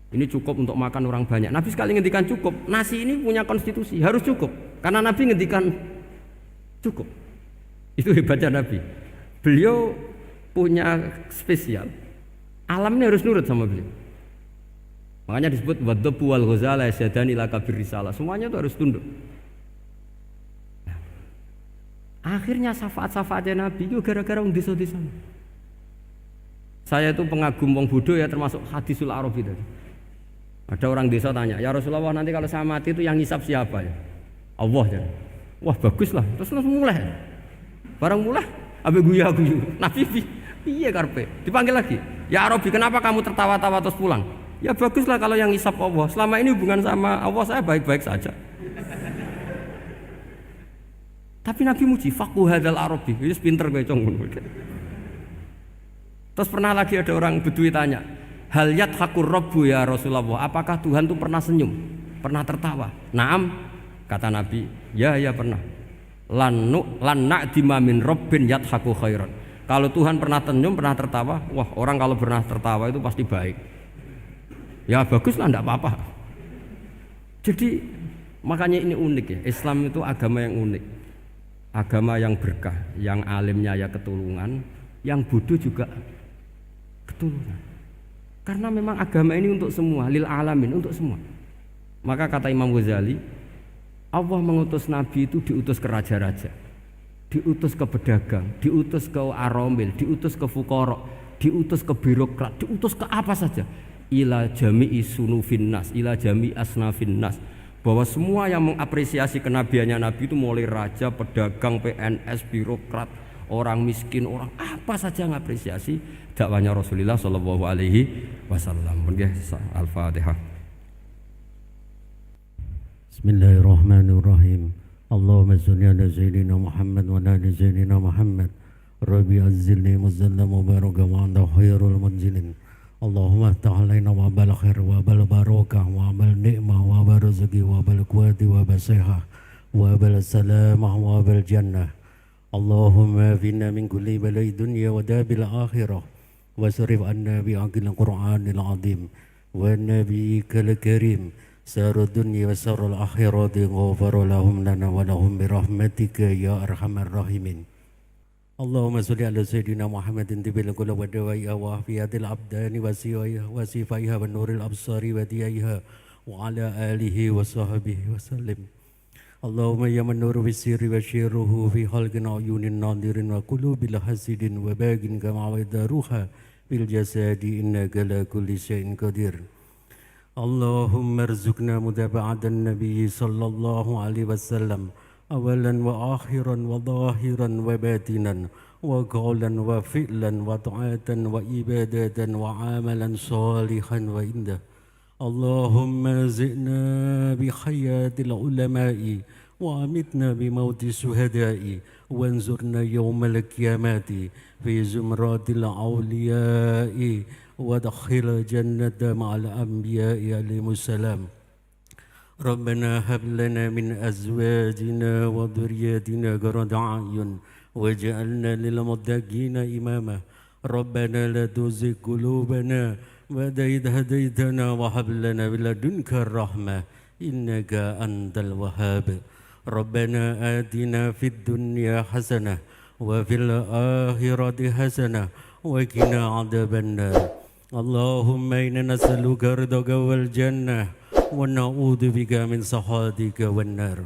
Ini cukup untuk makan orang banyak. Nabi sekali ngendikan cukup. Nasi ini punya konstitusi, harus cukup. Karena Nabi ngendikan cukup. Itu hebatnya Nabi. Beliau punya spesial. Alam ini harus nurut sama beliau. Makanya disebut wadhabu wal ghazala yasyadani laka birrisalah. Semuanya itu harus tunduk. Nah, akhirnya syafaat-syafaatnya Nabi itu gara-gara wong desa-desa. Saya itu pengagum wong bodoh ya, termasuk hadisul Arabi tadi. Ada orang desa tanya, ya Rasulullah nanti kalau saya mati itu yang ngisap siapa ya? Allah ya. Wah bagus lah, terus mulai. Barang mulai, abe guyu. Nabi piye karpe? Dipanggil lagi. Ya Arabi, kenapa kamu tertawa-tawa terus pulang? Ya baguslah kalau yang ngisap Allah. Selama ini hubungan sama Allah saya baik-baik saja. Tapi Nabi muji faqhu hadzal Arabi. Wis pinter kowe cong ngono. Terus pernah lagi ada orang Bedui tanya, hal yadhakur rabbu ya Rasulullah, apakah Tuhan itu pernah senyum, pernah tertawa? Naam, kata Nabi, ya pernah. Lan na'dima min rabbin yadhaku khairan. Kalau Tuhan pernah senyum, pernah tertawa, wah orang kalau pernah tertawa itu pasti baik. Ya baguslah, enggak apa-apa. Jadi makanya ini unik ya, Islam itu agama yang unik. Agama yang berkah, yang alimnya ya ketulungan, yang bodoh juga ketulungan. Karena memang agama ini untuk semua, lil alamin, untuk semua. Maka kata Imam Ghazali, Allah mengutus Nabi itu diutus ke raja-raja, diutus ke pedagang, diutus ke aromil, diutus ke fuqara, diutus ke birokrat, diutus ke apa saja. Ila jami'i sunufin nas, ila jami'i asnafin nas. Bahwa semua yang mengapresiasi kenabiannya Nabi itu mulai raja, pedagang, PNS, birokrat, orang miskin, orang apa saja yang mengapresiasi dakwahnya Rasulullah Shallallahu Alaihi Wasallam. Al-Fatihah. Bismillahirrahmanirrahim. Allahumma sholli ala sayyidina Muhammad wa ala ali sayyidina Muhammad. Rabbi azzilni muzallam mubaraka wa anta khairul munzilin. Allahumma aftah alaina wa bal khair wa bal barakah wa bal ni'mah wa bal rizqi wa bal quwwati wa bal sihah wa bal salamah wa bal jannah. Allahumma finna min kulli balai dunya wa dabil akhirah wa sarif anna bi aqil Qur'anil azim wa nabiyyikal karim sarud dunya wa sarul akhirati ghafara lahum lana wa lahum bi rahmatika ya arhamar rahimin. Allahumma sholli ala sayyidina Muhammadin tibil qulub wa dawaiha wa afiyatil abdani wa sifaiha wa nuril absari wa diyaiha wa ala alihi wa sahbihi wa sallim. اللهم يا من نور في السر وشيره في خلق عيون الناظر وقلوب الحاسدين وباق كما وداروها بالجسد إنك على كل شيء قدير. اللهم ارزقنا متابعة النبي صلى الله عليه وسلم أولا وآخرا وظاهرا وباطنا وقولا وفعلا وطاعة وإبادة وعملا صالحا وإنده. اللهم زئنا بحياة العلماء وأمتنا بموت الشهداء وانزرنا يوم القيامة في زمرات الأولياء ودخل الجنة مع الأنبياء عليهم السلام. ربنا هب لنا من أزواجنا وذرياتنا قرة أعين واجعلنا للمتقين إماما. ربنا لا تزغ قلوبنا بعد إذ هديتنا وهب لنا من لدنك الرحمة إنك أنت الوهاب. ربنا آتنا في الدنيا حسنة وفي الآخرة حسنة وقنا عذاب النار. اللهم إنا نسألك رضاك والجنة ونعوذ بك من سخطك والنار.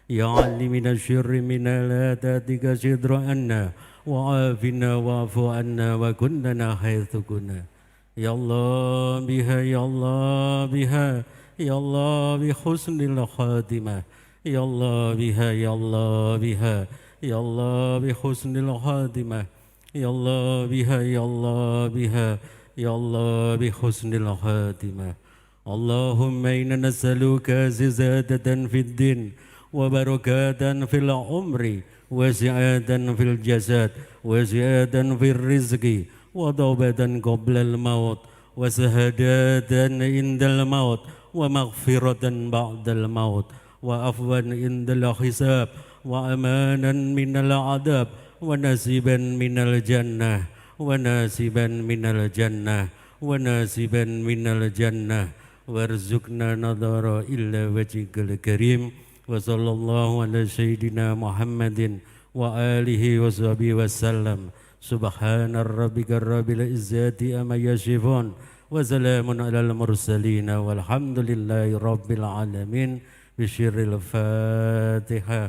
يا علم من الشر من لا تأتيك شر عنا وعافنا واعف عنا وكلنا حيث كنا. يا الله بها يا الله بها يا الله بحسن الخاتمة. يا الله بها يا الله بها يا الله بحسن الخاتمة. يا الله بها يا الله بها يا الله بحسن الخاتمة. اللهم إنا نسألك زيادة في الدين وبركات في العمر وسعادة في الجسد وزيادة في الرزق وتوبة قبل الموت وشهادة عند الموت ومغفرة بعد الموت وعفوا عند الحساب وأمانا من العذاب ونصيبا من الجنة ونصيبا من الجنة ونصيبا من الجنة وارزقنا نظر إلا وجهك الكريم. وصلى الله على سيدنا محمد وآله وصحبه وسلم. سبحان ربك رب العزة أما يصفون وسلام على المرسلين والحمد لله رب العالمين. بشر الفاتحة.